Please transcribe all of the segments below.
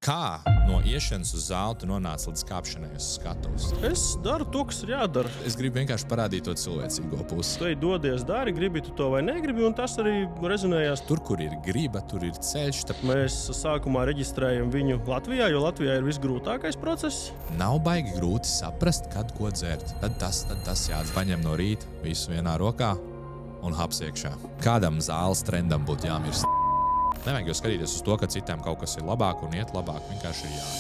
Kā no iešanas uz zāli tu nonāc līdz kāpšanai uz skatuves? Es daru to, kas ir jādara. Es gribu vienkārši parādīt to cilvēcīgo pusi. Tu ej dodies, dari, gribi tu to vai negribi, un tas arī rezonējās. Tur, kur ir griba, tur ir ceļš. Mēs sākumā reģistrējam viņu Latvijā, jo Latvijā ir visgrūtākais process. Nav baigi grūti saprast, kad ko dzert. Tad tas jāatpaņem no rīta, visu vienā rokā un haps iekšā. Kādam zāles trendam būtu jāmirst? Nevajag jau skatīties uz to, ka citiem kaut kas ir labāk un iet labāk. Vienkārši ir jādara.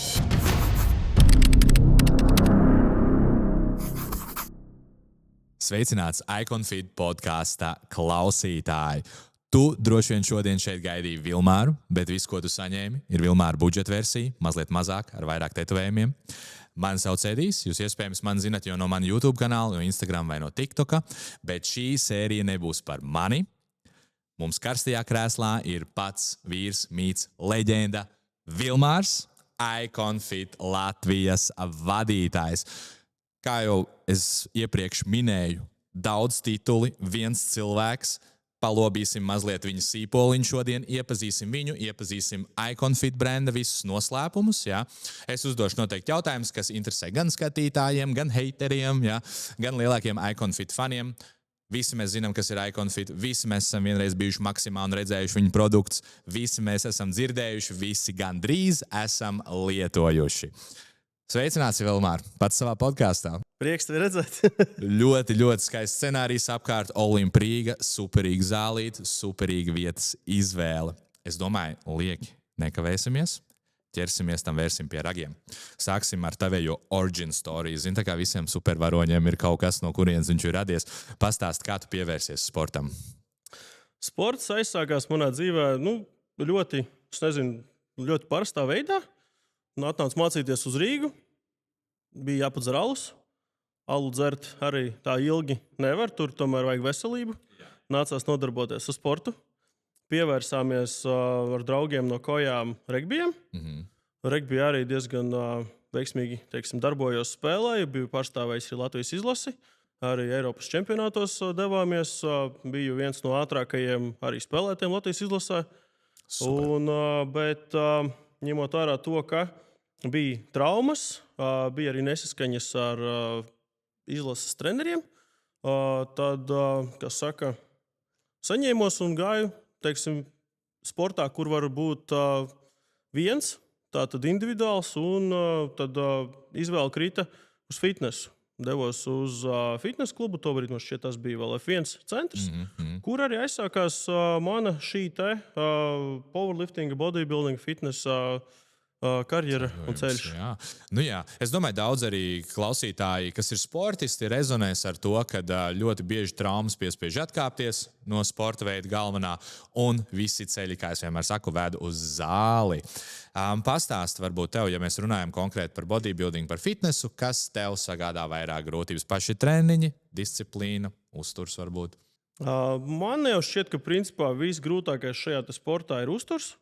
Sveicināts Iconfit podkāstā klausītāji. Tu droši vien šodien šeit gaidīji Vilmāru, bet viss, ko tu saņēmi, ir Vilmāra budžeta versija, mazliet mazāk, ar vairāk tetovējumiem. Mani sauc Edijs, jūs iespējams mani zinat jau no mana YouTube kanāla, no Instagram vai no TikToka, bet šī sērija nebūs par mani. Mums karstajā krēslā ir pats vīrs, mīts, leģenda Vilmārs, Iconfit Latvijas vadītājs. Kā jau es iepriekš minēju, daudz tituli, viens cilvēks. Palobīsim mazliet viņa sīpoliņu šodien, iepazīsim viņu, iepazīsim Iconfit brenda visus noslēpumus. Ja? Es uzdošu noteikti jautājumus, kas interesē gan skatītājiem, gan hateriem, ja? Gan lielākiem Iconfit faniem. Visi mēs zinām, kas ir Iconfit, visi mēs esam vienreiz bijuši Maksimā un redzējuši viņu produktus, visi mēs esam dzirdējuši, visi gandrīz esam lietojuši. Sveicināts, Vilmār, pats savā podkāstā. Prieks tevi redzēt. ļoti, ļoti skaists scenārijs apkārt, Olimprīga, superīga zālīte, superīga vietas izvēle. Es domāju, lieki, nekavēsimies. Ķersimies tam, vērsim pie ragiem. Sāksim ar tavējo origin story. Zini, tā kā visiem supervaroņiem ir kaut kas, no kurienes viņš ir radies. Pastāst, kā tu pievērsies sportam? Sports aizsākās manā dzīvē ļoti parastā veidā. Atnācu mācīties uz Rīgu. Bija jāpadzer alus. Alu dzert arī tā ilgi nevar, tur tomēr vajag veselību. Nācās nodarboties ar sportu. Pievērsāmies ar draugiem no kojām regbijam. Regbijā arī diezgan veiksmīgi darbojos, spēlēju. Biju pārstāvējis arī Latvijas izlasi. Arī Eiropas čempionātos devāmies. Biju viens no ātrākajiem arī spēlētiem Latvijas izlasē. Bet ņemot vērā to, ka bija traumas, bija arī nesaskaņas ar izlases treneriem, tad, saņēmos un gāju sportā, kur var būt viens, tātad individuāls, un tad izvēle krita uz fitnesu. Devos uz fitnes klubu, tobrīd man šķiet tas bija vēl F1 centrs, kur arī aizsākās mana šī powerlifting, bodybuilding, fitness karjera un ceļš. Jā. Es domāju, daudz arī klausītāji, kas ir sportisti, rezonēs ar to, ka ļoti bieži traumas piespiež atkāpties no sporta veida galvenā, un visi ceļi, kā es vienmēr saku, ved uz zāli. Pastāst varbūt tev, ja mēs runājam konkrēti par bodybuilding, par fitnesu, kas tev sagādā vairāk grūtības? Paši treniņi, disciplīna, uzturs varbūt? Man jau šķiet, ka principā visgrūtākais šajā sportā ir uzturs.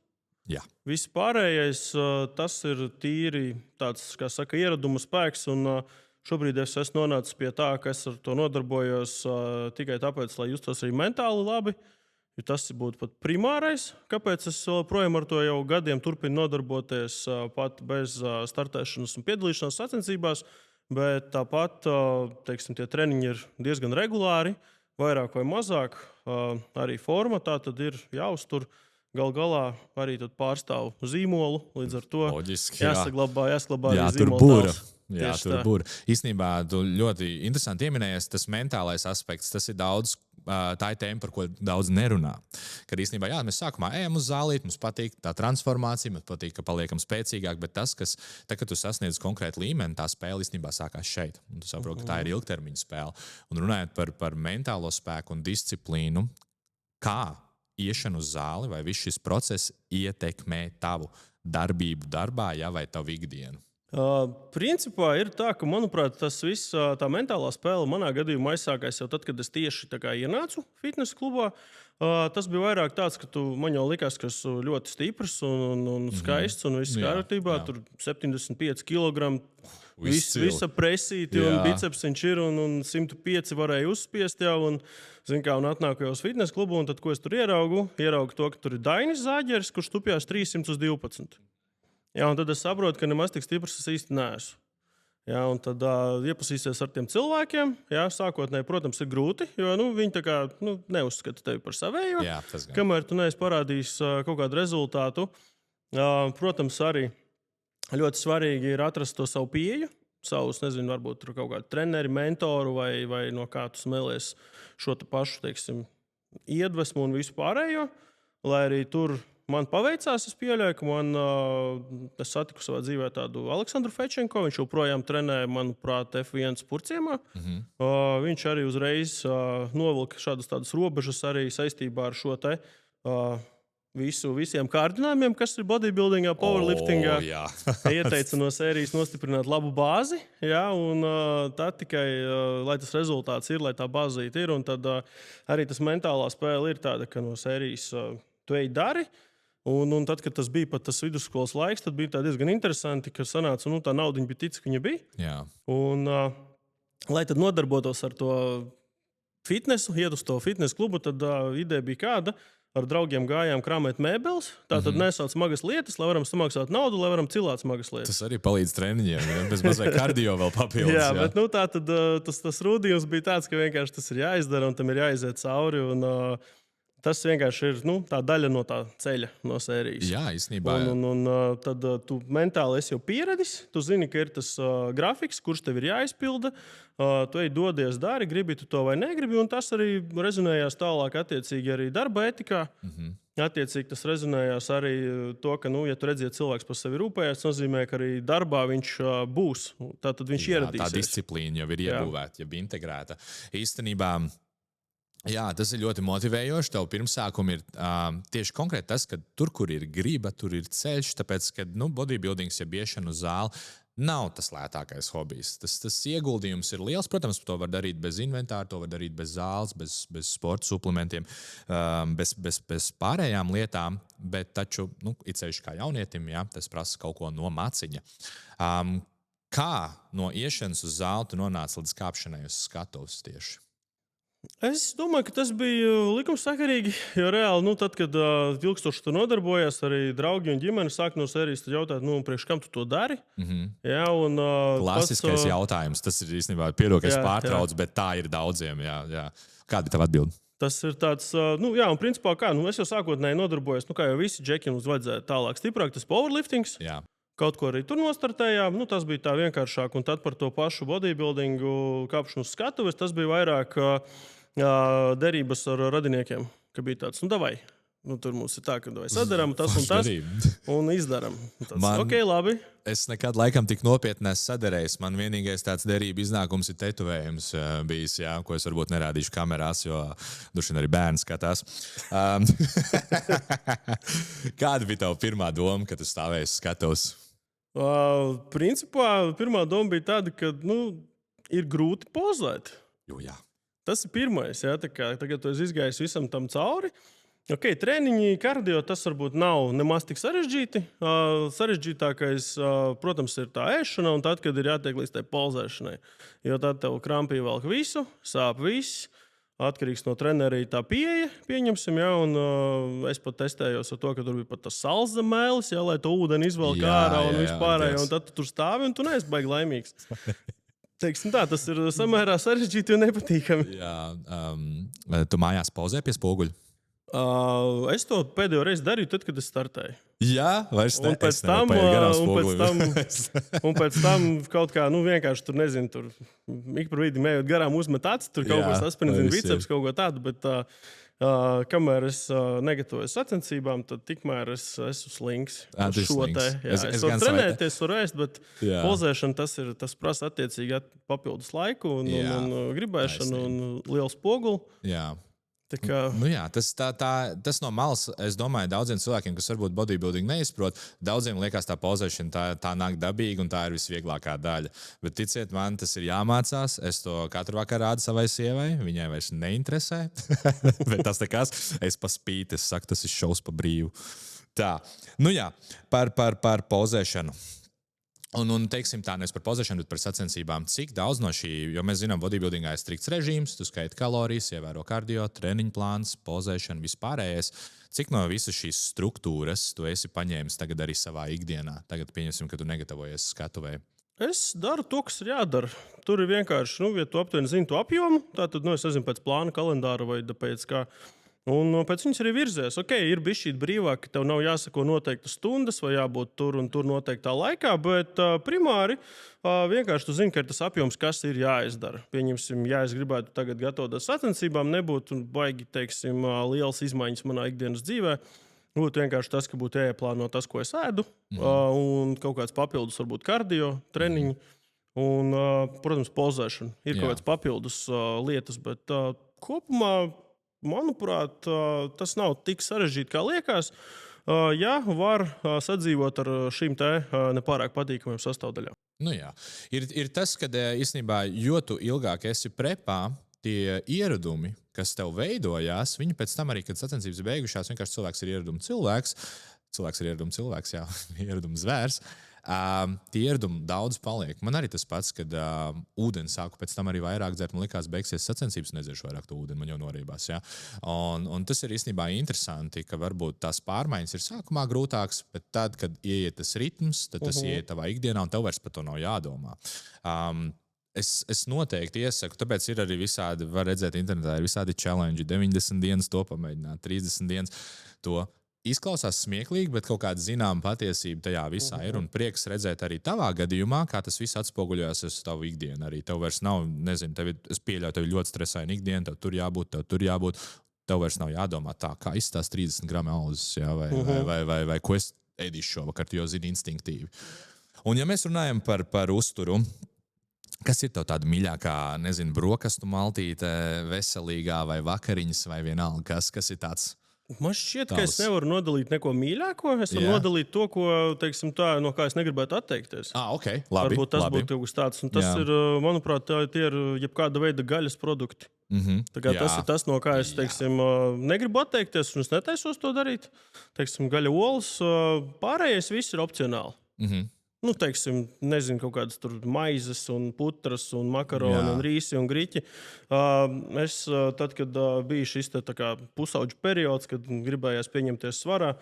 Jā. Viss pārējais, tas ir tīri tāds, kā saka, ieraduma spēks, un šobrīd es esmu nonācis pie tā, ka es ar to nodarbojos tikai tāpēc, lai justos arī mentāli labi. Tas būtu pat primārais, kāpēc es projām ar to jau gadiem turpinu nodarboties pat bez startēšanas un piedalīšanās sacensībās, bet tāpat, tie treniņi ir diezgan regulāri, vairāk vai mazāk, arī forma, tā tad ir jāuztur. Gal galā arī pārstāv zīmolu, līdz ar to loģiski, jāsaglabā arī zīmola tēls. Jā, tur būra. Īstenībā tu ļoti interesanti ieminējies tas mentālais aspekts. Tas ir daudz, tā ir tēma, par ko daudz nerunā. Kad īstenībā, mēs sākumā ejam uz zālīti, mums patīk tā transformācija, mums patīk, ka paliekam spēcīgāk, bet tas, kas, kad tu sasniedz konkrētu līmeni, tā spēle īstenībā sākās šeit. Un tu saproti, ka tā ir ilgtermiņa spēle. Un runājot par mentālo spēku un disciplīnu, kā iešana uz zāli vai viss šis process ietekmē tavu darbību darbā, vai tavu ikdienu? Principā ir tā, ka, manuprāt, tas viss, tā mentālā spēle manā gadījumā aizsākās jau tad, kad es tieši ienācu fitnes klubā. Tas bija vairāk tāds, ka man jau likās, ka esmu ļoti stiprs un skaists un viss kārtībā. Tur 75 kg, visa presīti un bicepsiņš ir un 105 varēja uzspiest jau. Un atnāku jau uz fitnes klubu, un tad, ko es tur ieraugu to, ka tur ir Dainis Zāģeris, kurš tupjās 300 uz 12. Jā, un tad es saprotu, ka nemaz tik stiprs es īsti neesmu. Jā, un tad iepazīsies ar tiem cilvēkiem. Jā, sākotnēji, protams, ir grūti, jo viņi tā kā neuzskata tevi par savējo. Jā, tas gan. Kamēr tu neesi parādījis kaut kādu rezultātu, protams, arī ļoti svarīgi ir atrast to savu pieeju. Savus, nezinu, varbūt tur kaut kādu treneri, mentoru vai no kā tu smēlies šo pašu, teiksim, iedvesmu un visu pārējo. Lai arī tur man paveicās, es pieļauju, ka es satiku savā dzīvē tādu Aleksandru Fečenko. Viņš joprojām trenē, manuprāt, F1 Spurciemā. Viņš arī uzreiz novilka šādas tādas robežas arī saistībā ar šo te visiem kārdinājumiem, kas ir bodybuildingā, powerliftingā. Ieteica no sērijas nostiprināt labu bāzi, jā, un tad tikai, lai tas rezultāts ir, lai tā bāzīte ir, un tad arī tas mentālā spēle ir tāda, ka no sērijas tu ej dari, un tad, kad tas bija pat tas vidusskolas laiks, tad bija tā diezgan interesanti, ka sanāca, tā naudiņa bija tic, ka viņa bija. Jā. Un, lai tad nodarbotos ar to fitnesu, iet uz to fitnes klubu, tad ideja bija kāda. Ar draugiem gājām krāmēt mēbeles. Tātad nesauc smagas lietas, lai varam samaksāt naudu, lai varam cilāt smagas lietas. Tas arī palīdz treniņiem, ja? Bez mazliet kardio vēl papildus. Jā, bet tātad tas rūdījums bija tāds, ka vienkārši tas ir jāizdara un tam ir jāiziet cauri. Un, tas vienkārši ir tā daļa no tā ceļa, no sērijas. Jā, īstenībā. Un tad tu mentāli esi jau pieradis. Tu zini, ka ir tas grafiks, kurš tev ir jāizpilda. Tu ej dodies, dari, gribi tu to vai negribi. Un tas arī rezonējās tālāk attiecīgi arī darba etikā. Attiecīgi tas rezonējās arī to, ka, ja tu redzi, ja cilvēks par sevi rūpējas, tas nozīmē, ka arī darbā viņš būs. Tātad viņš ieradīsies. Tā disciplīna jau ir iebūvēta, jau integrēta. Īstenībā. Jā, tas ir ļoti motivējoši. Tev pirmsākumi ir tieši konkrēti tas, ka tur, kur ir griba, tur ir ceļš. Tāpēc, ka bodybuildings, ja iešana uz zāli, nav tas lētākais hobijs. Tas ieguldījums ir liels. Protams, to var darīt bez inventāra, to var darīt bez zāles, bez sporta suplementiem, bez pārējām lietām. Bet taču, it sevišķi kā jaunietim, jā, tas prasa kaut ko no maciņa. Kā no iešanas uz zāli tu nonāci līdz kāpšanai uz skatuves tieši? Es domāju, ka tas bija likumsakarīgi, jo reāli, tad, kad ilgstoši tur nodarbojās, arī draugi un ģimene sāk no sērijas jautāt, priekš kam tu to dari? Jā, un, klasiskais jautājums, tas ir īstenībā piedod, ka es pārtraucu, bet tā ir daudziem. Jā. Kāda ir tava atbilde? Tas ir tāds, jā, un principā kā, es jau sākotnēji nodarbojos, kā jau visi džeki mums vajadzēja tālāk stiprāk, tas powerliftings. Jā. Kaut ko arī tur nostartējām, tas bija tā vienkāršāk, un tad par to pašu bodybuildingu kāpšanu uz skatuves, tas bija vairāk derības ar radiniekiem, ka bija tāds, davai. Tur mums ir tā, ka sadarām tas un tas, un izdarām. Ok, labi. Es nekad laikam tik nopietni esmu sadarējis. Man vienīgais tāds derība iznākums ir tetovējums bijis, jā, ko es varbūt nerādīšu kamerās, jo duši arī bērni skatās. Kāda bija tava pirmā doma, kad tu stāvēji uz skatuves? Principā pirmā doma bija tāda, ka ir grūti pozēt. Jā. Tas ir pirmais. Jā, tagad tu esi izgājis visam tam cauri. Okay, treniņi, kardio, tas varbūt nav nemaz tik sarežģīti. Sarežģītākais, protams, ir tā ēšana, un tad, kad ir jātiek līdz tai polzēšanai. Jo tad tev krampī velk visu, sāp viss. Atkarīgs no trenerī tā pieeja, pieņemsim, jā, un es pat testējos ar to, ka tur bija pat tas sals zem mēlis, jā, lai to ūdeni izvelk ārā un vispārējo, un tad tu tur stāvi un tu neesi baigi laimīgs. Teiksim tā, tas ir samērā sarežģīti un nepatīkami. Jā, tu mājās pauzē pie spoguļa? Es to pēdējo reizi darīju, tad, kad es startēju. Jā, vairs ne. Un pēc tam kaut kā, vienkārši tur nezinu, tur ik par vidi mējot garām uzmet acis, tur kaut kas asprindzina biceps, kaut ko tādu, bet kamēr es negatavoju sacensībām, tad tikmēr es esmu slinks uz šo te. Es varu trenēties, varu ēst, bet pozēšana tas prasa attiecīgi papildus laiku un gribēšanu un lielu spoguli. Jā. Kā... Tas no malas, es domāju, daudziem cilvēkiem, kas varbūt bodybuilding neizprot, daudziem liekas tā pozēšana, tā nāk dabīgi un tā ir visvieglākā daļa. Bet ticiet man, tas ir jāmācās. Es to katru vakaru rādu savai sievai. Viņai vairs neinteresē. Bet tas nekas. Es pa spīti, es saku, tas ir šaus pa brīvu. Tā, par pozēšanu. Un teiksim tā, nevis par pozēšanu, bet par sacensībām. Cik daudz no šī, jo mēs zinām, bodybuildingā ir strikts režīms, tu skaiti kalorijas, ievēro kardio, treniņu plāns, pozēšanu, vispārējais. cik no visas šīs struktūras tu esi paņēmis tagad arī savā ikdienā? Tagad pieņemsim, ka tu negatavojies skatuvē. Es daru to, kas ir jādara. Tur ir vienkārši, ja tu aptuveni zini to apjomu, tad es nezinu pēc plāna, kalendāra vai pēc kā. Un pēc viņas arī virzies. Ok, ir bijis šī brīvāk, ka tev nav jāsako noteiktas stundas vai jābūt tur un tur noteiktā laikā, bet primāri vienkārši tu zini, ka ir tas apjoms, kas ir jāizdara. Pieņemsim, ja es gribētu tagad gatavoties sacensībām, nebūtu baigi, teiksim, liels izmaiņas manā ikdienas dzīvē. Būtu vienkārši tas, ka būtu jāieplāno tas, ko es ēdu, un kaut kāds papildus, varbūt kardio, treniņi, un, protams, pozēšana. Ir kaut kāds papildus lietas, bet kopumā, manuprāt, tas nav tik sarežģīti, kā liekas. Ja var sadzīvot ar šīm te nepārāk patīkamajām sastāvdaļām. Nu jā. Ir tas, ka īstenībā, jo tu ilgāk esi prepā, tie ieradumi, kas tev veidojās, viņi pēc tam arī, kad sacensības ir beigušās, vienkārši cilvēks ir ieraduma cilvēks. Cilvēks ir ieraduma cilvēks, jā, ieraduma zvērs. Tie ieradumi daudz paliek. Man arī tas pats, kad ūdeni sāku pēc tam arī vairāk dzert, man likās, beigsies sacensības, nedzeršu vairāk to ūdeni, man jau norībās. Ja? Un tas ir īstenībā interesanti, ka varbūt tās pārmaiņas ir sākumā grūtākas, bet tad, kad ieiet tas ritms, tad tas ieiet tavā ikdienā un tev vairs par to nav jādomā. Es noteikti iesaku, tāpēc ir arī visādi, var redzēt internetā, ir visādi challenge, 90 dienas to pamēģināt, 30 dienas to. Izklausās smieklīgi, bet kaut kāda zināma patiesība tajā visā ir. Un prieks redzēt arī tavā gadījumā, kā tas viss atspoguļojas uz tavu ikdienu. Arī tev vairs nav, nezinu, es pieļauju, tev ļoti stresaina ikdiena, tev tur jābūt. Tev vairs nav jādomā tā, kā izstās 30 gramu auzes, ja, vai ko es ēdīšu šovakar, jo zini instinktīvi. Un ja mēs runājam par uzturu, kas ir tev tāda mīļākā, nezinu, brokastu maltīte, veselīgā vai vakariņas vai vienalga, kas ir tāds? Man šķiet, ka es nevaru nodalīt neko mīļāko. Es varu nodalīt to, ko, teiksim, tā, no kā es negribētu atteikties. Okay, labi, varbūt tas būtu kaut kas tāds. Un tas ir, manuprāt, tie ir jebkāda veida gaļas produkti. Tas ir tas, no kā es, teiksim, negribu atteikties, un es netaisos to darīt. Teiksim, gaļa olas, pārējais viss ir opcionāli. Nu, teiksim, nezinu, kaut kādas tur maizes un putras un makaroni un rīsi un griķi. Es, tad, kad bija šis te, tā kā pusauģu periods, kad gribējās pieņemties svarā,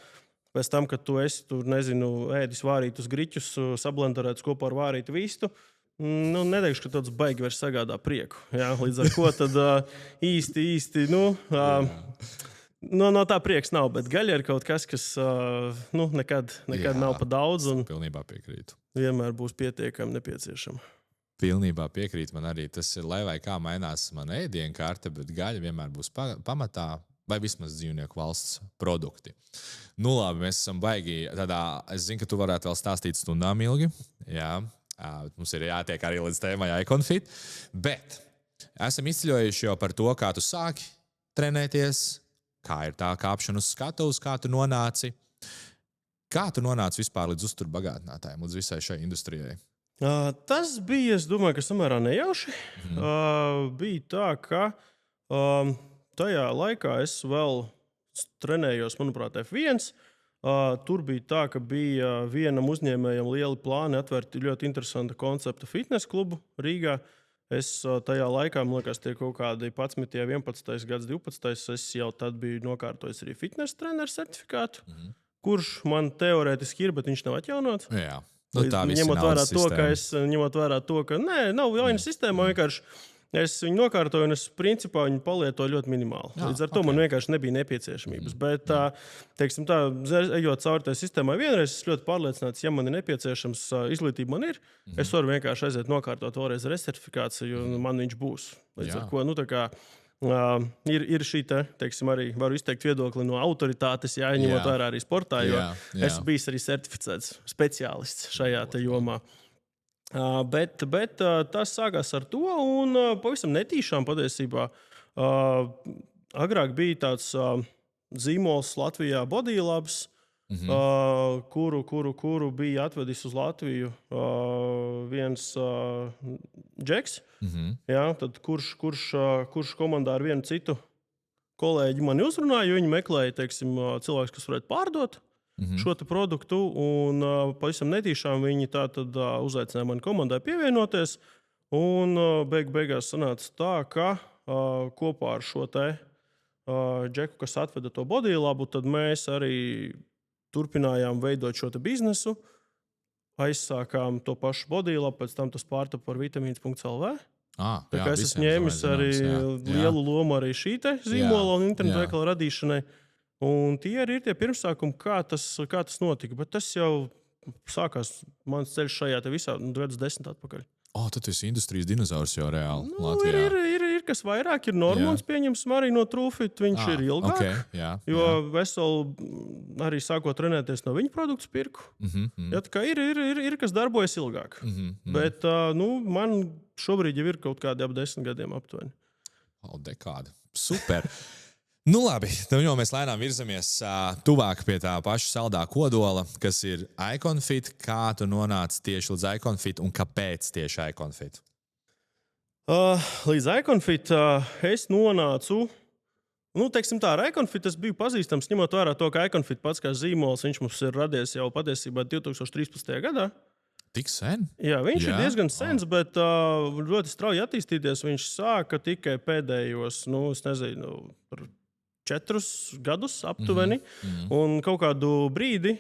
pēc tam, kad tu esi, tur, nezinu, ēdis vārītus griķus, sablenderētus kopā ar vārītu vistu, nu, neteikšu, ka tāds baigi vairs sagādā prieku. Jā? Līdz ar ko tad īsti, no tā prieks nav, bet gaļa ir kaut kas, kas nekad nav pa daudz. Pilnībā piekrītu. Vienmēr būs pietiekami nepieciešama. Pilnībā piekrīt man arī. Tas ir, lai vai kā mainās mana ēdienu karte, bet gaļa vienmēr būs pamatā, vai vismaz dzīvnieku valsts produkti. Nu labi, mēs esam baigi tādā, es zinu, ka tu varētu vēl stāstīt stundām ilgi. Jā, mums ir jātiek arī līdz tēmai Iconfit, bet esam izceļojuši jau par to, kā tu sāki trenēties, kā ir tā kāpšana uz skatuves, kā tu nonāci? Kā tu nonāci vispār līdz uzturbagātinātājiem, līdz visai šai industrijai? Tas bija, es domāju, ka samērā nejauši. Bija tā, ka tajā laikā es vēl trenējos, manuprāt, F1. Tur bija tā, ka bija vienam uzņēmējam lieli plāni atvērt ļoti interesanta koncepta fitness klubu Rīgā. Es tajā laikā, man liekas, tie kaut kādi 11, 11, gads 12. Es jau tad biju nokārtojis arī fitness treneru certifikātu, kurš man teorētiski ir, bet viņš nav atjaunots. Jā. Nu, tā visi ņemot naudas vērā to, ka nav jauna sistēma, vienkārši es viņu nokārtoju un es principā viņu palietoju ļoti minimāli. Līdz ar to man vienkārši nebija nepieciešamības. Bet, teiksim tā, ejot cauri tai sistēmai vienreiz, es ļoti pārliecināts, ja man ir nepieciešams, izglītība man ir, es varu vienkārši aiziet nokārtot vēlreiz resertifikāciju un man viņš būs. Līdz ar ko, tā kā ir šī te, teiksim, arī varu izteikt viedokli no autoritātes, ņemot vērā arī sportā, jo esmu bijis arī certificēts speciālists šajā te jomā. Bet tas sākās ar to, un pavisam netīšām patiesībā. Agrāk bija tāds zīmols Latvijā Bodylabs, kuru bija atvedis uz Latviju viens Džeks, tad kurš komandā ar vienu citu kolēģi mani uzrunāja, jo viņi meklēja, teiksim, cilvēks, kas varētu pārdot šo produktu, un pavisam netīšām viņi tātad uzaicināja mani komandai pievienoties, un beigās sanāca tā, ka kopā ar šo te Džeku, kas atveda to Bodylabu, tad mēs arī turpinājām veidot šo biznesu. Aizsākām to pašu Bodylabu, pēc tam tas pārtapa par vitamīns.lv. Tā kā es esmu ņēmis arī lielu lomu arī šī zīmola un internetu veikala radīšanai. Un tie arī ir tie pirmsākumi, kā tas notika. Bet tas jau sākās mans ceļš šajā visā 2010 atpakaļ. Tad tas ir industrijas dinozaurs jau reāli Latvijā. Ir kas vairāk, ir Normons, pieņemsim arī no Trūfit, viņš ir ilgāk. Jo veseli arī sākot trenēties no viņa produktu pirku. Tā kā ir kas darbojas ilgāk. Bet man šobrīd jau ir kaut kādi ap 10 gadiem aptuveni. Dekādi. Super! Labi, tad jau mēs lēnām virzamies tuvāk pie tā paša saldā kodola, kas ir Iconfit. Kā tu nonāci tieši līdz Iconfit un kāpēc tieši Iconfit? Līdz Iconfit es nonācu, teiksim tā, ar Iconfit es biju pazīstams, ņemot vērā to, ka Iconfit pats kā zīmols, viņš mums ir radies jau patiesībā 2013. gadā. Tik sen? Jā, viņš ir diezgan sens, bet ļoti strauji attīstīties. Viņš sāka tikai pēdējos, es nezinu, 4 gadus aptuveni. Un kaut kādu brīdi,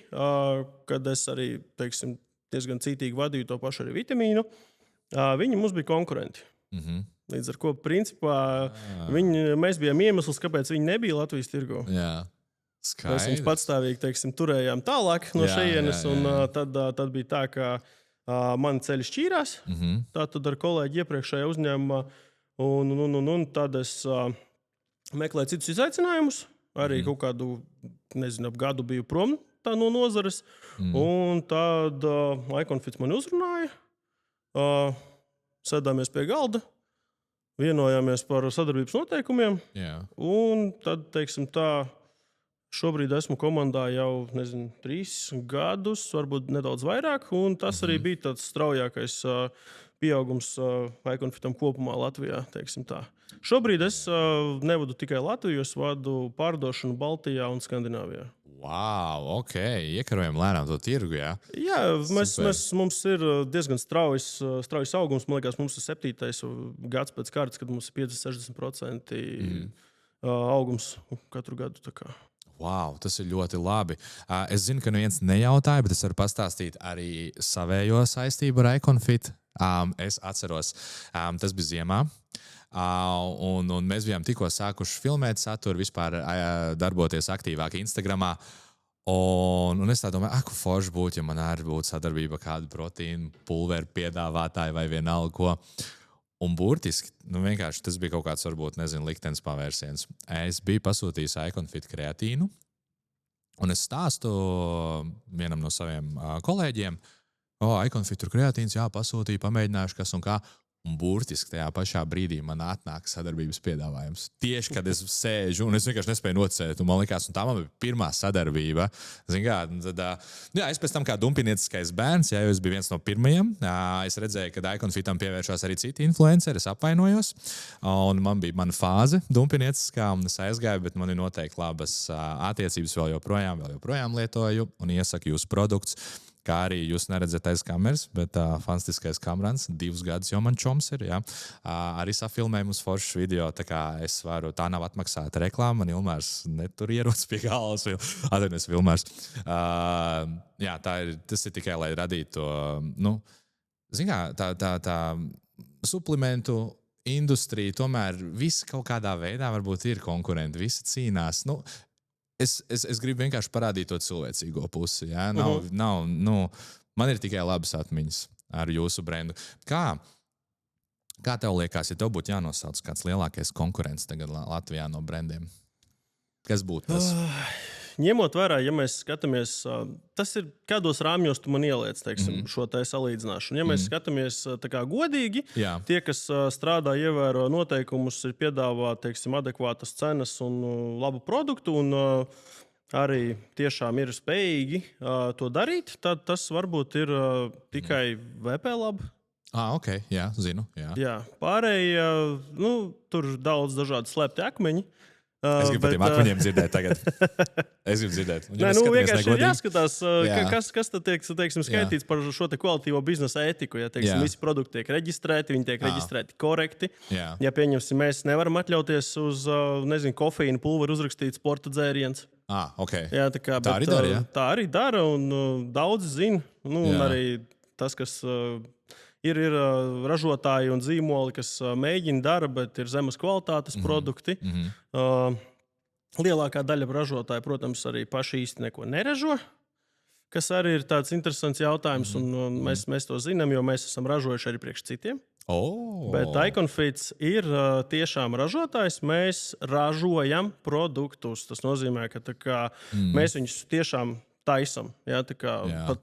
kad es arī, teiksim, diezgan cītīgi vadīju to pašu arī vitamīnu, viņi mums bija konkurenti. Līdz ar ko, principā, mēs bijām iemesls, kāpēc viņi nebija Latvijas tirgū. Mēs viņus patstāvīgi, teiksim, turējām tālāk no šejienes, un tad bija tā, ka mani ceļi šķīrās. Tātad ar kolēģi iepriekšējā uzņēmumā, un tad es meklēju citus izaicinājumus. Arī kaut kādu, nezinu, ap gadu biju prom no nozares. Un tad Iconfit mani uzrunāja. Sēdāmies pie galda, vienojāmies par sadarbības noteikumiem. Un tad, teiksim tā, šobrīd esmu komandā jau, 3 gadus, varbūt nedaudz vairāk. Un tas arī bija tāds straujākais pieaugums Iconfitam kopumā Latvijā, teiksim tā. Šobrīd es nevadu tikai Latviju, es vadu pārdošanu Baltijā un Skandināvijā. Wow, ok, iekarojam lēnām to tirgu, jā? Jā, mums ir diezgan straujas augums. Man liekas, mums ir 7. gads pēc kārtas, kad mums ir 50-60% augums katru gadu. Wow, tas ir ļoti labi. Es zinu, ka neviens nejautāja, bet es varu pastāstīt arī savējo saistību ar Iconfit. Es atceros, tas bija ziemā. Un mēs bijām tikko sākuši filmēt saturu, vispār darboties aktīvāk Instagramā. Un es tā domāju, ka forši būtu, ja man arī būtu sadarbība kādu proteīnu pulveru piedāvātāju vai vienalga ko. Un burtiski, vienkārši tas bija kaut kāds, varbūt, liktenis pavērsiens. Es biju pasūtījis Iconfit kreatīnu, un es stāstu vienam no saviem kolēģiem, Iconfit tur kreatīns, pasūtīju, pamēģināšu, kas un kā. Un burtiski tajā pašā brīdī man atnāk sadarbības piedāvājums. Tieši, kad es sēžu, un es vienkārši nespēju nocēt, un man likās, un tā man bija pirmā sadarbība. Es pēc tam kā dumpinieciskais bērns, jo es biju viens no pirmajiem, es redzēju, ka Iconfitam pievēršās arī citi influenceri, es apvainojos, un man bija mana fāze dumpinieciskā, un es aizgāju, bet man ir noteikti labas attiecības vēl joprojām lietoju, un iesaku jūsu produktus. Kā arī jūs neredzat aiz kameras, bet fantastiskais kamerans, 2 gadus jau man čoms ir. Arī safilmēja mums foršs video, tā kā es varu, tā nav atmaksāta reklāma, man Ilmārs netur ierodas pie galvas, atvainojies Vilmārs. Tas ir tikai, lai radītu to, tā suplementu industrija, tomēr visi kaut kādā veidā varbūt ir konkurenti, visi cīnās. Es gribu vienkārši parādīt to cilvēcīgo pusi. Ja? Man ir tikai labas atmiņas ar jūsu brendu. Kā tev liekas, ja tev būtu jānosauc kāds lielākais konkurents tagad Latvijā no brendiem? Kas būtu tas? Ņemot vērā, ja mēs skatāmies, tas ir kādos rāmjos tu man ieliec, teiksim, šo te salīdzināšanu. Ja mēs skatāmies tā kā godīgi, tie, kas strādā, ievēro noteikumus, ir piedāvā, teiksim, adekvātas cenas un labu produktu, un arī tiešām ir spējīgi to darīt, tad tas varbūt ir tikai VP Lab. Ok, zinu. Jā. Pārējie, tur daudz dažādu slēpti akmeņi. Es gribu par tiem akmeņiem dzirdēt tagad. Es gribu dzirdēt. Nē, vienkārši ir jāskatās, kas tad tiek skaitīts par šo te kvalitīvo biznesa ētiku. Ja visi produkti tiek reģistrēti, viņi tiek reģistrēti korekti. Jā, pieņemsim, mēs nevaram atļauties uz, kofeīnu pulveru uzrakstīt sporta dzēriens. Okay. Jā, tā arī dara, jā? Tā arī dara, un daudzi zina. Un arī tas, kas ir ražotāji un zīmoli, kas mēģina dara, bet ir zemes kvalitātes produkti. Lielākā daļa ražotāju, protams, arī paši īsti neko neražo, kas arī ir tāds interesants jautājums, un mēs to zinām, jo mēs esam ražojuši arī priekš citiem. Bet Iconfits ir tiešām ražotājs. Mēs ražojam produktus. Tas nozīmē, ka mēs viņus tiešām taisam. Ja,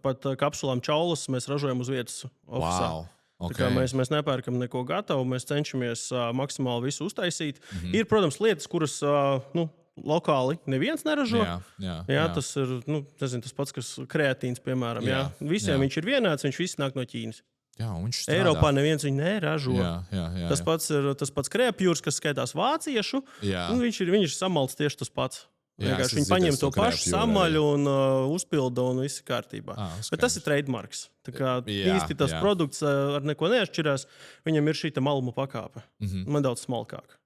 pat kapsulām čaulas mēs ražojam uz vietas ofisā. Okay. Mēs nepērkam neko gatavu, mēs cenšamies maksimāli visu uztaisīt. Ir, protams, lietas, kuras lokāli neviens neražo. Jā, tas ir tas pats, kas kreatīns, piemēram. Visiem viņš ir vienāds, viņš viss nāk no Ķīnas. Eiropā neviens viņu neražo. Tas pats krēpjūrs, kas skaitās vāciešu, viņš ir samalts tieši tas pats. Viņi paņem to pašu samaļu un uzpilda, un viss ir kārtībā. Bet tas ir trademarks. Īsti tas produkts ar neko neatšķirās. Viņam ir šī maluma pakāpe. Man daudz smalkāk.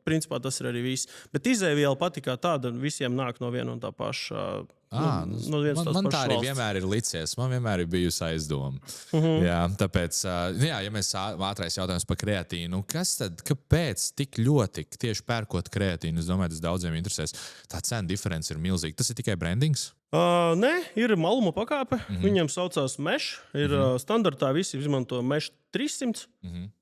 Principā tas ir arī viss. Bet izēviela pati kā tāda visiem nāk no viena un tā paša. Man tā arī vienmēr ir licies. Man vienmēr ir bijusi aizdoma. Jā, tāpēc, ja mēs ātrais jautājums par kreatīnu, kāpēc tik ļoti tieši pērkot kreatīnu? Es domāju, tas daudziem interesēs. Tā cena diference ir milzīga. Tas ir tikai brandings? Nē, ir maluma pakāpe. Viņam saucās Mesh. Ir standartā visi izmanto Mesh 300.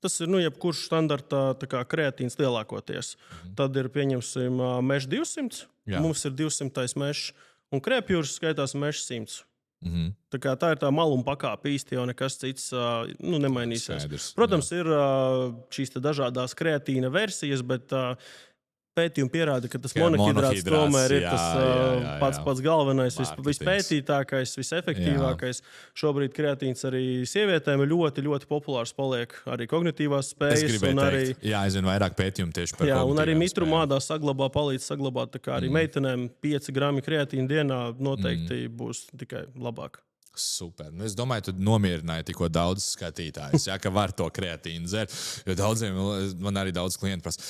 Tas ir jebkurš standartā kreatīns lielākoties. Tad ir, pieņemsim, Mesh 200. Mums ir 200. Mesh. Un krēpjūrs skaitās Mesh 100. Tā ir tā maluma pakāpe, īsti jau nekas cits nemainīsies. Protams, ir šīs dažādās kreatīna versijas, bet pētījumi pierāda, ka tas monohidrāts tomēr ir tas pats galvenais, vispētītākais, visefektīvākais. Šobrīd kreatīns arī sievietēm ir ļoti, ļoti populārs, paliek arī kognitīvās spējas. Es zinu vairāk pētījumu tieši par kognitīvām un arī mitrumādā palīdz saglabāt. Tā kā arī meitenēm 5 grami kreatīna dienā noteikti būs tikai labāk. Super. Es domāju, tu nomierināji tikko daudz skatītājus, ka var to kreatīnu dzert. Jo daudziem, man arī daudz klientu prasa,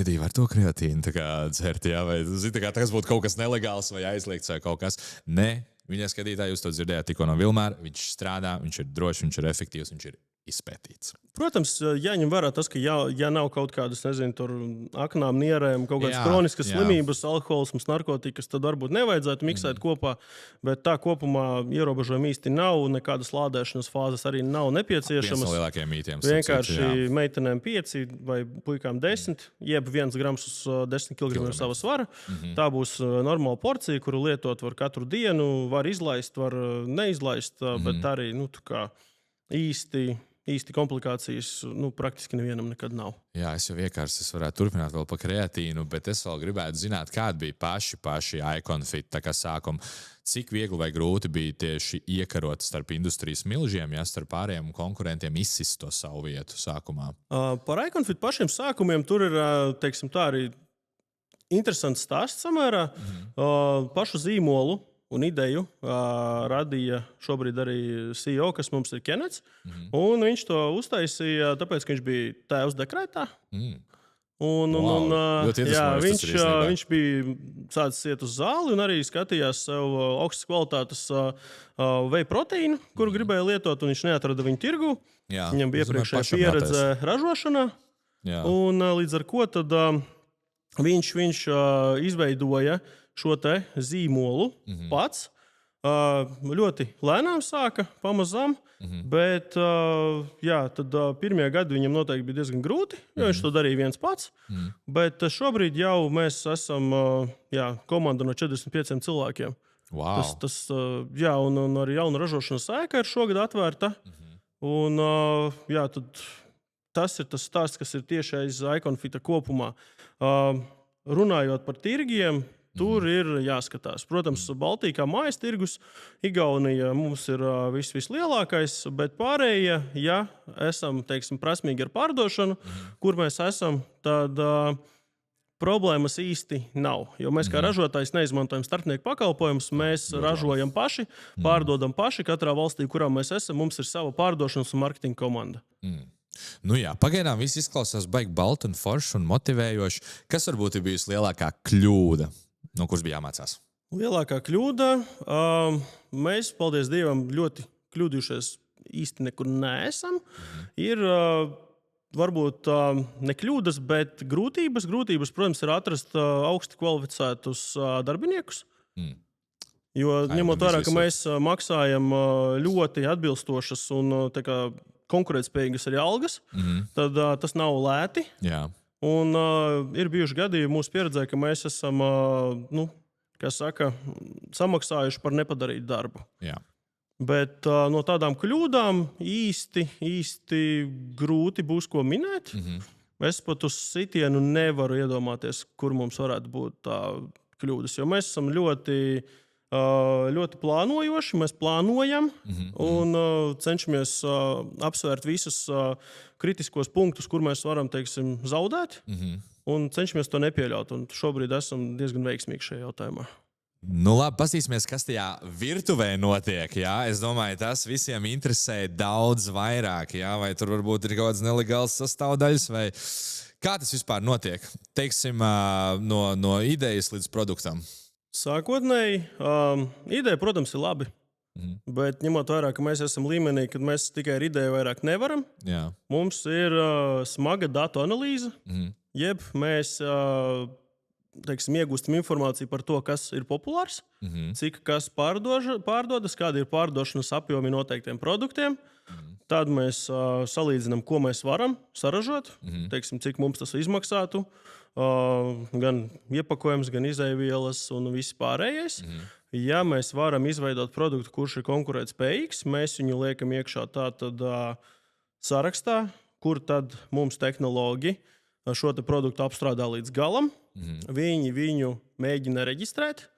Edī, var to kreatīnu dzert, vai tas būtu kaut kas nelegāls vai aizliegts vai kaut kas. Nē, viņa skatītāji, jūs to dzirdējāt tikko no Vilmāra. Viņš strādā, viņš ir drošs, viņš ir efektīvs, viņš ir izpētīts. Protams, jāņem vērā tas, ka ja nav kaut kādas, aknām, nierēm, kaut kādas kroniskas slimības, alkoholisms, narkotikas, tad varbūt nevajadzētu miksēt kopā, bet tā kopumā ierobežojumi īsti nav, nekādas lādēšanas fāzes arī nav nepieciešamas. Viens no lielākajiem mītiem. Vienkārši meitenēm 5 vai puikām 10, jeb 1 grams uz 10 kg sava svara. Tā būs normāla porcija, kuru lietot var katru dienu, var izlaist, var neizlaist, bet arī, īsti komplikācijas praktiski nevienam nekad nav. Jā, es jau vienkārši varētu turpināt vēl par kreatīnu, bet es vēl gribētu zināt, kādi bija paši Iconfit sākuma. Cik viegli vai grūti bija tieši iekarot starp industrijas milžiem, starp pārējiem konkurentiem izsist to savu vietu sākumā? Par Iconfit pašiem sākumiem tur ir, teiksim tā, arī interesants stāsts samērā. Pašu zīmolu un ideju radīja šobrīd arī CEO, kas mums ir Kenets. Un viņš to uztaisīja, tāpēc, ka viņš bija tēvs dekrētā. Viņš bija sācis iet uz zāli un arī skatījās sev augstas kvalitātes whey proteīnu, kuru gribēja lietot, un viņš neatrada viņu tirgu. Viņam bija iepriekšējā pieredze ražošanā. Un līdz ar ko tad viņš izveidoja šo te zīmolu pats. Ļoti lēnām sāka, pamazām, bet tad pirmie gadi viņam noteikti bija diezgan grūti, jo viņš to darīja viens pats. Bet šobrīd jau mēs esam komanda no 45 cilvēkiem. Wow. Un arī jauna ražošanas ēka ir šogad atvērta. Un tas ir tas stāsts, kas ir tieši aiz Iconfita kopumā. Runājot par tirgiem, tur ir jāskatās. Protams, Baltija kā mājas tirgus, Igaunija mums ir vislielākais, bet pārējie, ja esam, prasmīgi ar pārdošanu, kur mēs esam, tad problēmas īsti nav. Jo mēs kā ražotājs neizmantojam starpnieku pakalpojumus, mēs ražojam paši, pārdodam paši. Katrā valstī, kurā mēs esam, mums ir sava pārdošanas un marketinga komanda. Nu jā, pagaidām viss izklausās baigi balti un forši un motivējoši. Kas varbūt ir bijusi lielākā kļūda, no kuras bija jāmācās? Lielākā kļūda. Mēs, paldies Dievam, ļoti kļūdījušies īsti nekur neesam. Ir varbūt ne kļūdas, bet grūtības. Grūtības, protams, ir atrast augsti kvalificētus darbiniekus. Jo ņemot vērā, ka mēs maksājam ļoti atbilstošas un konkurētspējīgas arī algas, tad tas nav lēti. Jā. Un ir bijuši gadījumi mūsu pieredzē, ka mēs esam samaksājuši par nepadarītu darbu. Jā. Bet no tādām kļūdām īsti grūti būs ko minēt. Es pat uz sitienu nevaru iedomāties, kur mums varētu būt tā kļūdas. Jo mēs esam ļoti plānojoši, mēs plānojam un cenšamies apsvērt visus kritiskos punktus, kur mēs varam, zaudēt. Un cenšamies to nepieļaut. Un šobrīd esam diezgan veiksmīgi šajā jautājumā. Nu labi, paskatīsimies, kas tajā virtuvē notiek. Jā? Es domāju, tas visiem interesē daudz vairāk. Jā? Vai tur varbūt ir kaut kādas nelegālas sastāvdaļas, vai kā tas vispār notiek? Teiksim, no idejas līdz produktam. Sākotnēji, ideja, protams, ir labi. Bet ņemot vērā, ka mēs esam līmenī, kad mēs tikai ar ideju vairāk nevaram, Jā. Mums ir smaga datu analīze, jeb mēs iegūstam informāciju par to, kas ir populārs, cik kas pārdodas, kāda ir pārdošanas apjomi noteiktiem produktiem. Tad mēs salīdzinām, ko mēs varam saražot, cik mums tas izmaksātu, gan iepakojums, gan izejvielas un viss pārējais. Ja mēs varam izveidot produktu, kurš ir konkurētspējīgs, mēs viņu liekam iekšā tātad sarakstā, kur tad mums tehnoloģi šo produktu apstrādā līdz galam. Viņi viņu mēģina reģistrēt.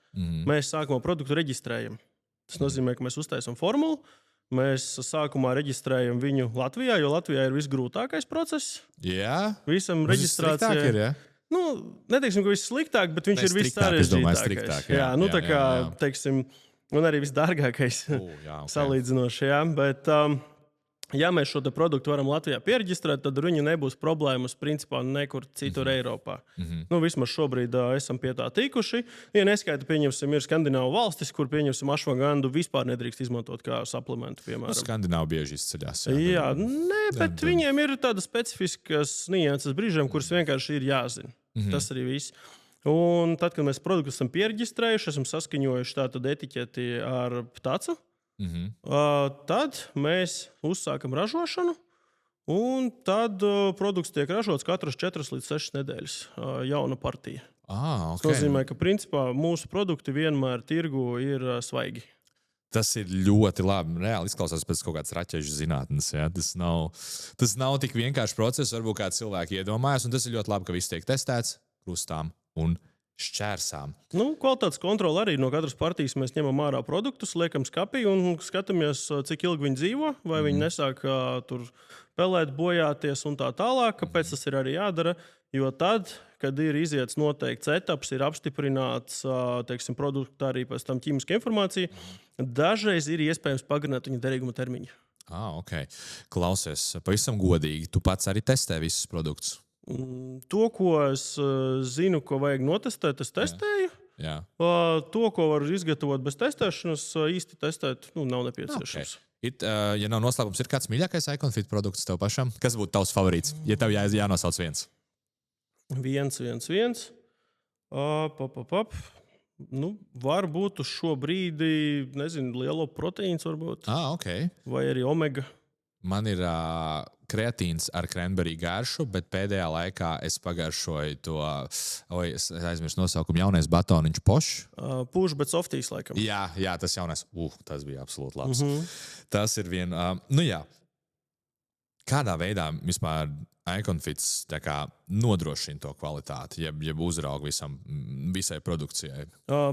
Mēs sākumā produktu reģistrējam. Tas nozīmē, ka mēs uztaisam formulu. Mēs sākumā reģistrējam viņu Latvijā, jo Latvijā ir visgrūtākais process. Jā, visam reģistrācijai ir. Ja? Neteiksim, ka viss sliktāk, bet viņš ir viss sarežģītākais. Teiksim, un arī visdārgākais salīdzinoši. Jā, bet, ja mēs šo produktu varam Latvijā pieregistrēt, tad ar viņu nebūs problēmas principā nekur citur Eiropā. Vismaz šobrīd esam pie tā tikuši. Ja neskaita, pieņemsim, ir Skandināvu valstis, kur pieņemsim ašvagandu vispār nedrīkst izmantot kā suplementu, piemēram. Skandināvu bieži izceļās. Bet viņiem ir tādas specifiskas nianses brīžiem, kuras vienkārši ir jāzina. Tas arī viss. Un tad, kad mēs produktu esam pieregistrējuši, esam saskaņojuši tātad etiķeti ar ptacu, tad mēs uzsākam ražošanu, un tad produkts tiek ražots katras 4 līdz 6 nedēļas jauna partija. Tas nozīmē, ka principā mūsu produkti vienmēr tirgu ir svaigi. Tas ir ļoti labi. Reāli izklausās pēc kaut kādas raķešu zinātnes. Ja? Tas nav tik vienkāršs process, varbūt kā cilvēki iedomājas, un tas ir ļoti labi, ka viss tiek testēts krustām un šķērsām. Kvalitātes kontrole arī no katras partijas mēs ņemam ārā produktus, liekam skapī un skatāmies, cik ilgi viņi dzīvo, vai viņi nesāk tur pelēt, bojāties un tā tālāk. Kāpēc tas ir arī jādara? Jo tad, kad ir iziets noteikts etaps, ir apstiprināts produktu arī pēc tam ķīmiska informācija, dažreiz ir iespējams pagarināt viņa derīguma termiņu. Klausies, pavisam godīgi, tu pats arī testē visus produktus? To, ko es zinu, ko vajag notestēt, es testēju. Jā. To, ko varu izgatavot bez testēšanas, īsti testēt nav nepieciešams. Ja nav noslēpums, ir kāds mīļākais Iconfit produkts tev pašam? Kas būtu tavs favorīts, ja tev jānosauc viens? Viens. Varbūt uz šo brīdi, lielo proteīns varbūt. Vai arī omega. Man ir kreatīns ar cranberry garšu, bet pēdējā laikā es pagaršoju to, es aizmirsu nosaukumu, jaunais batoniņš Pošs. Push, bet softīs laikam. Jā, tas jaunais. Tas bija absolūti labs. Tas ir kādā veidā vispār Iconfits nodrošina to kvalitāti, jeb uzrauga visai produkcijai?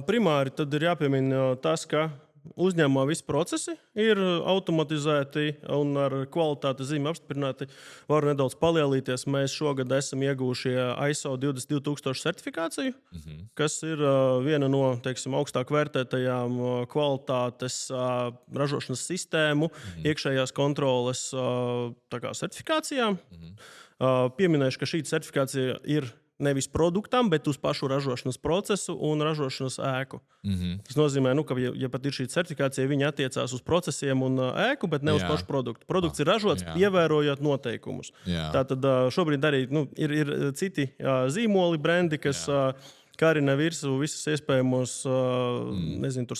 Primāri tad ir jāpiemina tas, ka uzņēmumā visi procesi ir automatizēti un ar kvalitātes zīmi apstiprināti. Varu nedaudz palielīties. Mēs šogad esam ieguvuši ISO 22000 certifikāciju, kas ir viena no, teiksim, augstāk vērtētajām kvalitātes ražošanas sistēmu, iekšējās kontroles certifikācijām. Pieminēšu, ka šī certifikācija ir nevis produktam, bet uz pašu ražošanas procesu un ražošanas ēku. Tas nozīmē, ka, ja pat ir šī certifikācija, viņi attiecās uz procesiem un ēku, bet ne uz pašu produktu. Produkts ir ražots, ievērojot noteikumus. Tātad šobrīd arī ir citi zīmoli, brendi, kas karina virsū visas iespējamos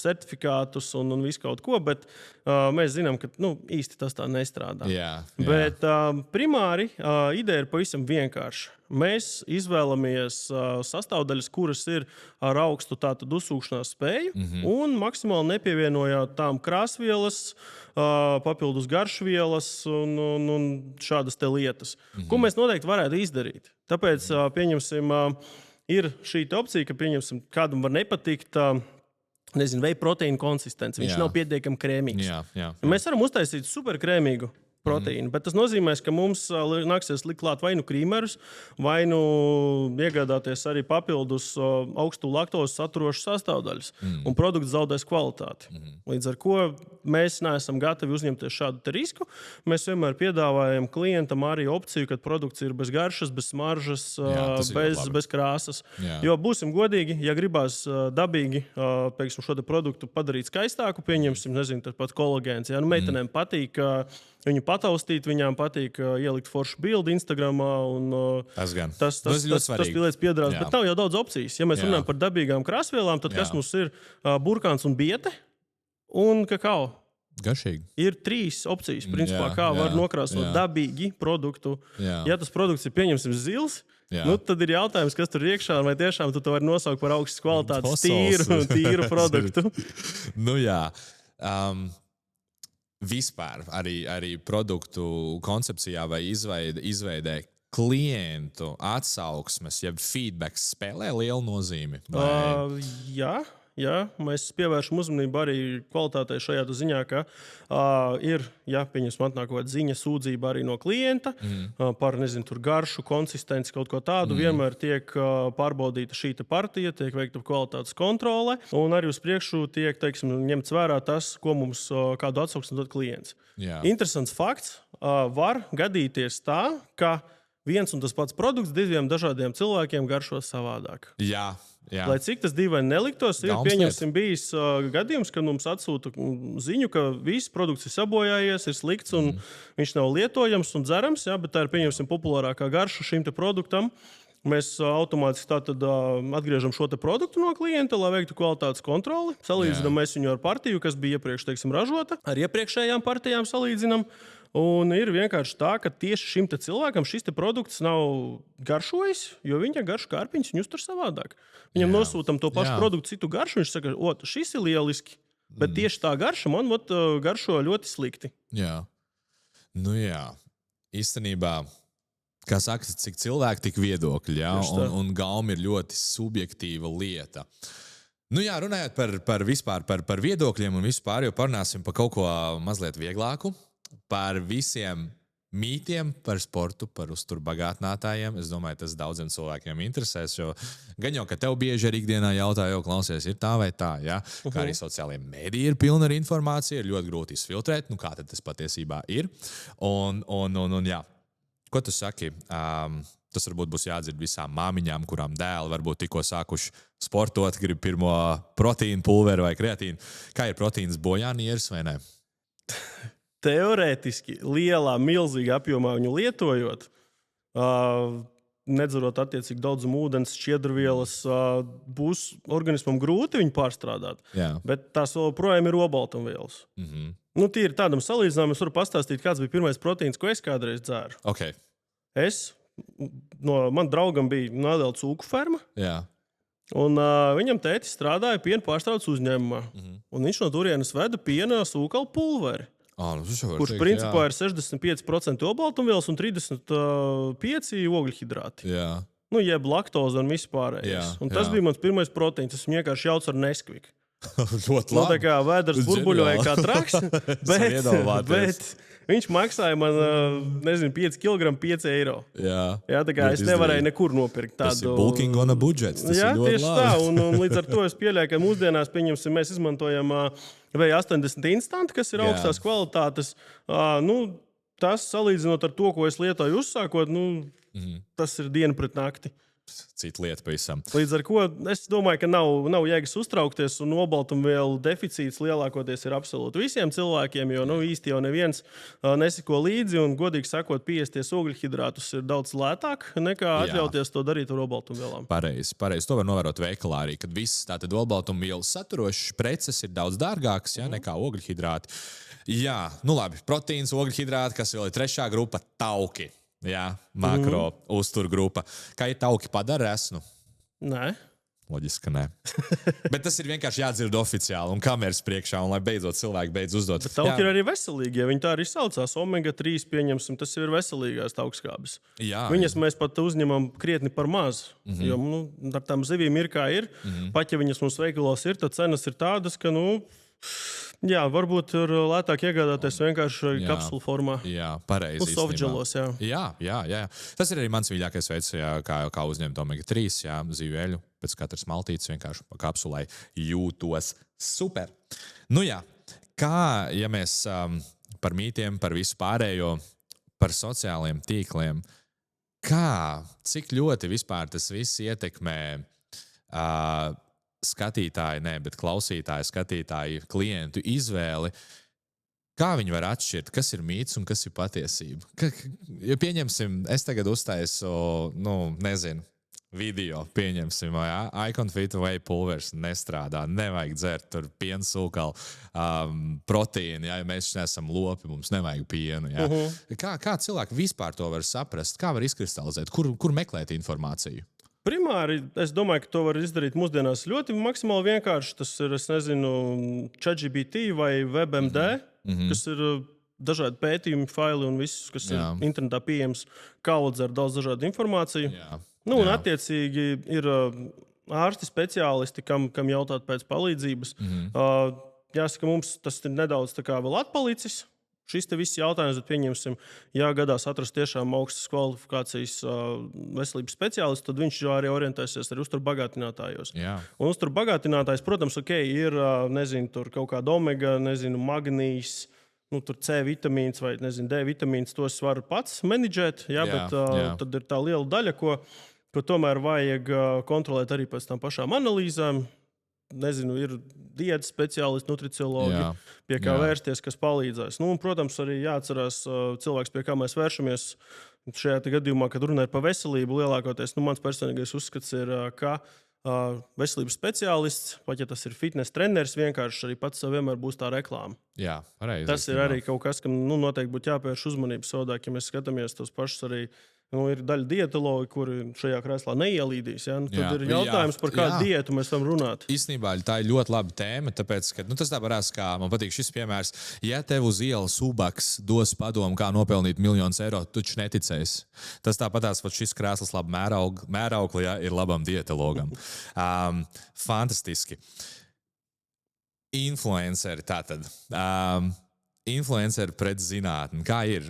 certifikātus un visu kaut ko, bet mēs zinām, ka īsti tas tā nestrādā. Bet primāri ideja ir pavisam vienkārša. Mēs izvēlamies sastāvdaļas, kuras ir ar augstu uzsūkšanās spēju un maksimāli nepievienojot tām krāsvielas, papildus garšvielas un šādas te lietas. Ko mēs noteikti varētu izdarīt? Tāpēc pieņemsim, ir šī opcija, ka kādam var nepatikt whey proteīna konsistence. Viņš nav pietiekami krēmīgs. Mēs varam uztaisīt superkrēmīgu proteīnu, bet tas nozīmē, ka mums nāksies likt klāt vai nu krīmerus, vai nu iegādāties arī papildus augstu laktozes saturošas sastāvdaļas, un produkts zaudēs kvalitāti. Līdz ar ko mēs neesam gatavi uzņemties šādu risku. Mēs vienmēr piedāvājam klientam arī opciju, kad produkts ir bez garšas, bez smaržas, bez krāsas. Jo būsim godīgi, ja gribās dabīgi šo produktu padarīt skaistāku, pieņemsim, tāpat kolagēns. Meitenēm patīk viņu pataustīt, viņām patīk ielikt foršu bildi Instagramā. Tas lietas piedarās, bet nav jau daudz opcijas. Ja mēs runājam par dabīgām krāsvielām, tad kas mums ir? Burkāns un biete un kakao. Garšīgi. Ir 3 opcijas, principā, kā var nokrāsot dabīgi produktu. Ja tas produkts ir, pieņemsim, zils, tad ir jautājums, kas tur iekšā, vai tiešām tu to vari nosaukt par augstas kvalitātes tīru produktu. Vispār arī produktu koncepcijā vai izveidē klientu atsauksmes, jeb feedbacks spēlē lielu nozīmi? Jā, mēs pievēršam uzmanību arī kvalitātei šajā ziņā, ka ir, pieņemsim, atnāk kaut kāda ziņa, sūdzība arī no klienta par, garšu, konsistenci, kaut ko tādu. Vienmēr tiek pārbaudīta šī partija, tiek veikta kvalitātes kontrole, un arī uz priekšu tiek, ņemts vērā tas, ko mums kādu atsauksmi dod klients. Interesants fakts, var gadīties tā, ka viens un tas pats produkts 2 dažādiem cilvēkiem garšo savādāk. Lai cik tas dīvaini neliktos, ir bijis gadījums, kad mums atsūta ziņu, ka viss produkts ir sabojājies, ir slikts un viņš nav lietojams un dzerams, bet tā ir populārākā garša šim te produktam. Mēs automātiski atgriežam šo produktu no klienta, lai veiktu kvalitātes kontroli. Salīdzinām mēs viņu ar partiju, kas bija iepriekš ražota, ar iepriekšējām partijām salīdzinām. Un ir vienkārši tā, ka tieši šim cilvēkam šis produkts nav garšojis, jo viņa garšu kārpiņas viņus tur savādāk. Viņam nosūtam to pašu produktu, citu garšu, viņš saka, šis ir lieliski, bet tieši tā garša man garšo ļoti slikti. Īstenībā, kā saka, cik cilvēki, tik viedokļi, un gauma ir ļoti subjektīva lieta. Runājot par viedokļiem un vispār, jau parunāsim par kaut ko mazliet vieglāku. Par visiem mītiem par sportu, par uzturbagātinātājiem. Es domāju, tas daudziem cilvēkiem interesēs. Gan jau, ka tev bieži arī ikdienā jautā, klausies, ir tā vai tā. Kā arī sociālajie mediji ir pilni ar informāciju, ir ļoti grūti izfiltrēt, kā tad tas patiesībā ir. Ko tu saki? Tas varbūt būs jādzird visām māmiņām, kurām dēli varbūt tikko sākuši sportot, grib pirmo proteīnu pulveri vai kreatīnu. Kā ir proteīns bojā nieres vai ne? Teorētiski lielā, milzīgā apjomā viņu lietojot, nedzerot attiecīgi daudzumu ūdens, šķiedrvielas, būs organismam grūti viņu pārstrādāt. Bet tās vēl projām ir olbaltumvielas. Tīri tādam salīdzinājumam es varu pastāstīt, kāds bija pirmais proteīns, ko es kādreiz dzēru. Man draugam bija neliela cūku ferma. Un viņam tētis strādāja piena pārstrādes uzņēmumā. Un viņš no turienes veda piena sūkalu pulveri. Kurš principā ir 65% olbaltumvielas un 35% ogļhidrāti. Jeb laktoze un viss pārējais. Un tas bija mans pirmais proteīns. Es vienkārši jaucu ar Nesquik. Ļoti Nu, tā labi. kā vēders burbuļoja kā traks, bet viņš maksāja man, 5 kg, 5 eiro. Jā, Tā kā es nevarēju nekur nopirkt tādu. Tas ir bulking on a budget. Tas jā, ir ļoti tieši labi. tā. Un līdz ar to es pieļauju, ka mūsdienās, pieņemsim, mēs izmantojam V80 instantu, kas ir augstās kvalitātes. Tas, salīdzinot ar to, ko es lietoju uzsākot, tas ir diena pret nakti. Cita lieta pavisam. Līdz ar to es domāju, ka nav jēgas uztraukties, un olbaltumvielu deficīts lielākoties ir absolūti visiem cilvēkiem, jo īsti jau neviens neseko līdzi, un, godīgi sakot, piesties ogļhidrātus ir daudz lētāk nekā atļauties to darīt ar olbaltumvielām. Pareizi. To var novērot veikalā arī, kad visas tātad olbaltumvielu saturošas preces ir daudz dārgākas nekā ogļhidrāti. Jā, labi, proteīns, ogļhidrāti, kas vēl ir trešā grupa, tauki. Jā, makro uzturgrupa. Kā ir tauki padara esnu? Nē. Loģiski, ka nē. Bet tas ir vienkārši jādzird oficiāli un kameras priekšā, un lai beidzot cilvēki beidz uzdot. Bet tauki ir arī veselīgi, ja viņi tā arī saucās. Omega-3 pieņemsim, tas ir veselīgās taukskābes. Viņas mēs pat uzņemam krietni par maz. Jo ar tām zivīm ir kā ir. Pat ja viņas mums veikalos ir, tad cenas ir tādas, ka jā, varbūt ir lētāk iegādāties vienkārši kapsulu formā. Jā, pareizi. Uz softgelos, jā. Tas ir arī mans mīļākais veids, kā uzņemt omega-3, zivju eļu. Pēc katras maltītes vienkārši pa kapsulai jūtos super. Kā, ja mēs par mītiem, par visu pārējo, par sociālajiem tīkliem, cik ļoti vispār tas viss ietekmē klausītāju, skatītāju, klientu izvēli. Kā viņi var atšķirt, kas ir mīts un kas ir patiesība? Ja pieņemsim, es tagad uztaisu, video, pieņemsim, Iconfit vai pulvers nestrādā, nevajag dzert tur pienu sūkalu, proteīnu, ja mēs neesam lopi, mums nevajag pienu. Kā cilvēki vispār to var saprast? Kā var izkristalizēt? Kur meklēt informāciju? Primāri, es domāju, ka to var izdarīt mūsdienās ļoti maksimāli vienkārši. Tas ir, ChatGPT vai WebMD, kas ir dažādi pētījumi, faili un viss, kas ir internetā pieejams, kā audzēt daudz dažādu informāciju. Un attiecīgi ir ārsti, speciālisti, kam jautāt pēc palīdzības. Jāsaka, mums tas ir nedaudz tā kā vēl atpalicis. Šis te viss jautājums, bet pieņemsim, ja gadās atrast tiešām augstas kvalifikācijas veselības speciālistu, tad viņš jau arī orientēsies arī uzturbagātinātājos. Un uzturbagātinātājs, protams, ir, tur kaut kāda omega, magnīs, tur C vitamīns vai, D vitamīns, tos var pats menedžēt, bet tad ir tā liela daļa, ko tomēr vajag kontrolēt arī pēc tām pašām analīzēm. Ir diētas speciālisti, nutriciologi, pie kā vērsties, kas palīdzēs. Un, protams, arī jāatcerās cilvēks, pie kā mēs vēršamies šajā gadījumā, kad runājam par veselību. Lielākoties, mans personīgais uzskats ir, ka veselības speciālists, pat ja tas ir fitness treneris, vienkārši arī pats vienmēr būs tā reklāma. Jā, pareizi. Tas ir arī kaut kas, kam noteikti būtu jāpievērš uzmanība savādāk, ja mēs skatāmies tos pašus arī. Ir daļa dietologi, kuri šajā krēslā neielīdīs. Tad ir jautājums, par kādu diētu mēs varam runāt. Īstenībā tā ir ļoti laba tēma, tāpēc, ka tas tā parās, kā man patīk šis piemērs. Ja tev uz ielas ubaks dos padomu, kā nopelnīt miljonus eiro, tu taču neticēsi. Tas tāpatās, pat šis krēsls labi mēraukli, ir labam dietologam. Fantastiski. Influenceri tātad. Influenceri pret zinātni. Kā ir?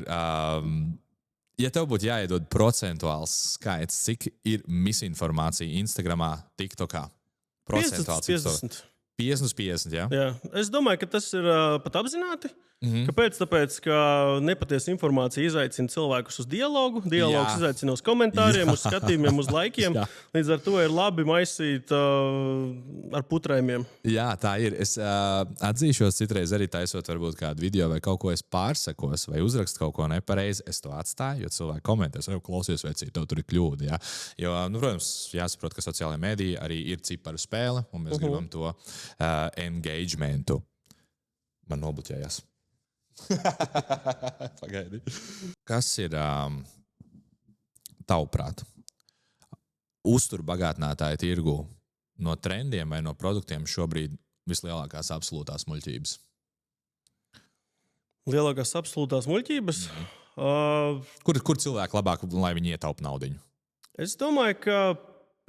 Ja tev būtu jāiedod procentuāls skaits, cik ir misinformācija Instagramā, TikTokā? 50. 50, jā? Jā. Es domāju, ka tas ir pat apzināti. Kāpēc? Tāpēc, ka nepatiesa informācija izaicina cilvēkus uz dialogu. Dialogs izaicina uz komentāriem, uz skatījumiem, uz laikiem. Līdz ar to ir labi maisīt ar putrējumiem. Jā, tā ir. Es atzīšos citreiz arī taisot varbūt kādu video vai kaut ko es pārsakos vai uzrakstu kaut ko nepareizi. Es to atstāju, jo cilvēki komentēs, vai klausies vecīt, tev tur ir kļūda. Jā? Jo, protams, jāsaprot, ka sociālajā mēdī arī ir ciparu spēle, un mēs gribam to engagementu. Man nobluķējās. Pagaidi. Kas ir tavuprāt uzturbagātinātāja tirgu no trendiem vai no produktiem šobrīd vislielākās absolūtās muļķības? Lielākās absolūtās muļķības? Kur cilvēki labāk, lai viņi ietaupa naudiņu? Es domāju, ka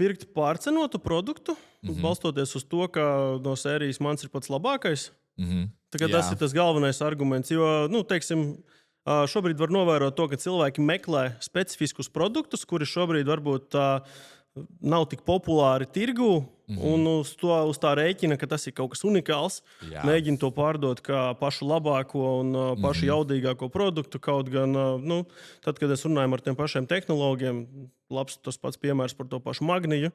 pirkt pārcenotu produktu, balstoties uz to, ka no sērijas mans ir pats labākais. Tas ir tas galvenais arguments. Jo, teiksim, šobrīd var novērot to, ka cilvēki meklē specifiskus produktus, kuri šobrīd varbūt nav tik populāri tirgū. Un uz tā rēķina, ka tas ir kaut kas unikāls. Mēģina to pārdot kā pašu labāko un pašu jaudīgāko produktu. Kaut gan, tad, kad es runāju ar tiem pašiem tehnoloģiem, labs tas pats piemērs par to pašu magniju.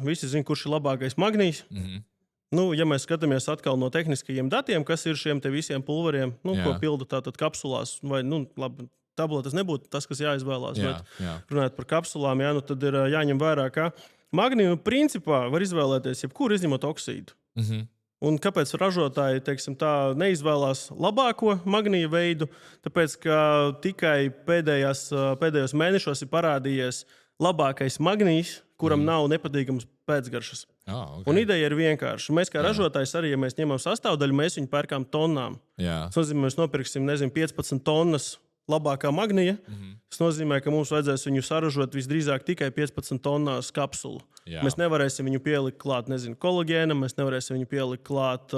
Visi zina, kurš ir labākais magnijs. Ja mēs skatāmies atkal no tehniskajiem datiem, kas ir šiem te visiem pulveriem, ko pilda tātad kapsulās, vai, labi, tabletes nebūtu tas, kas jāizvēlās, bet runājot par kapsulām, tad ir jāņem vērā, ka magniju principā var izvēlēties jebkuru izņemot oksīdu. Un kāpēc ražotāji, teiksim, tā neizvēlās labāko magniju veidu? Tāpēc, ka tikai pēdējos mēnešos ir parādījies labākais magnijs, kuram nav nepatīkams pēcgaršas. Un ideja ir vienkārša. Mēs kā ražotājs arī, ja mēs ņemam sastāvdaļu, mēs viņu pērkam tonnām. Tas nozīmē, mēs nopirksim, 15 tonnas labākā magnija. Tas nozīmē, ka mums vajadzēs viņu saražot visdrīzāk tikai 15 tonnās kapsulu. Mēs nevarēsim viņu pielikt klāt, kolagēnam, mēs nevarēsim viņu pielikt klāt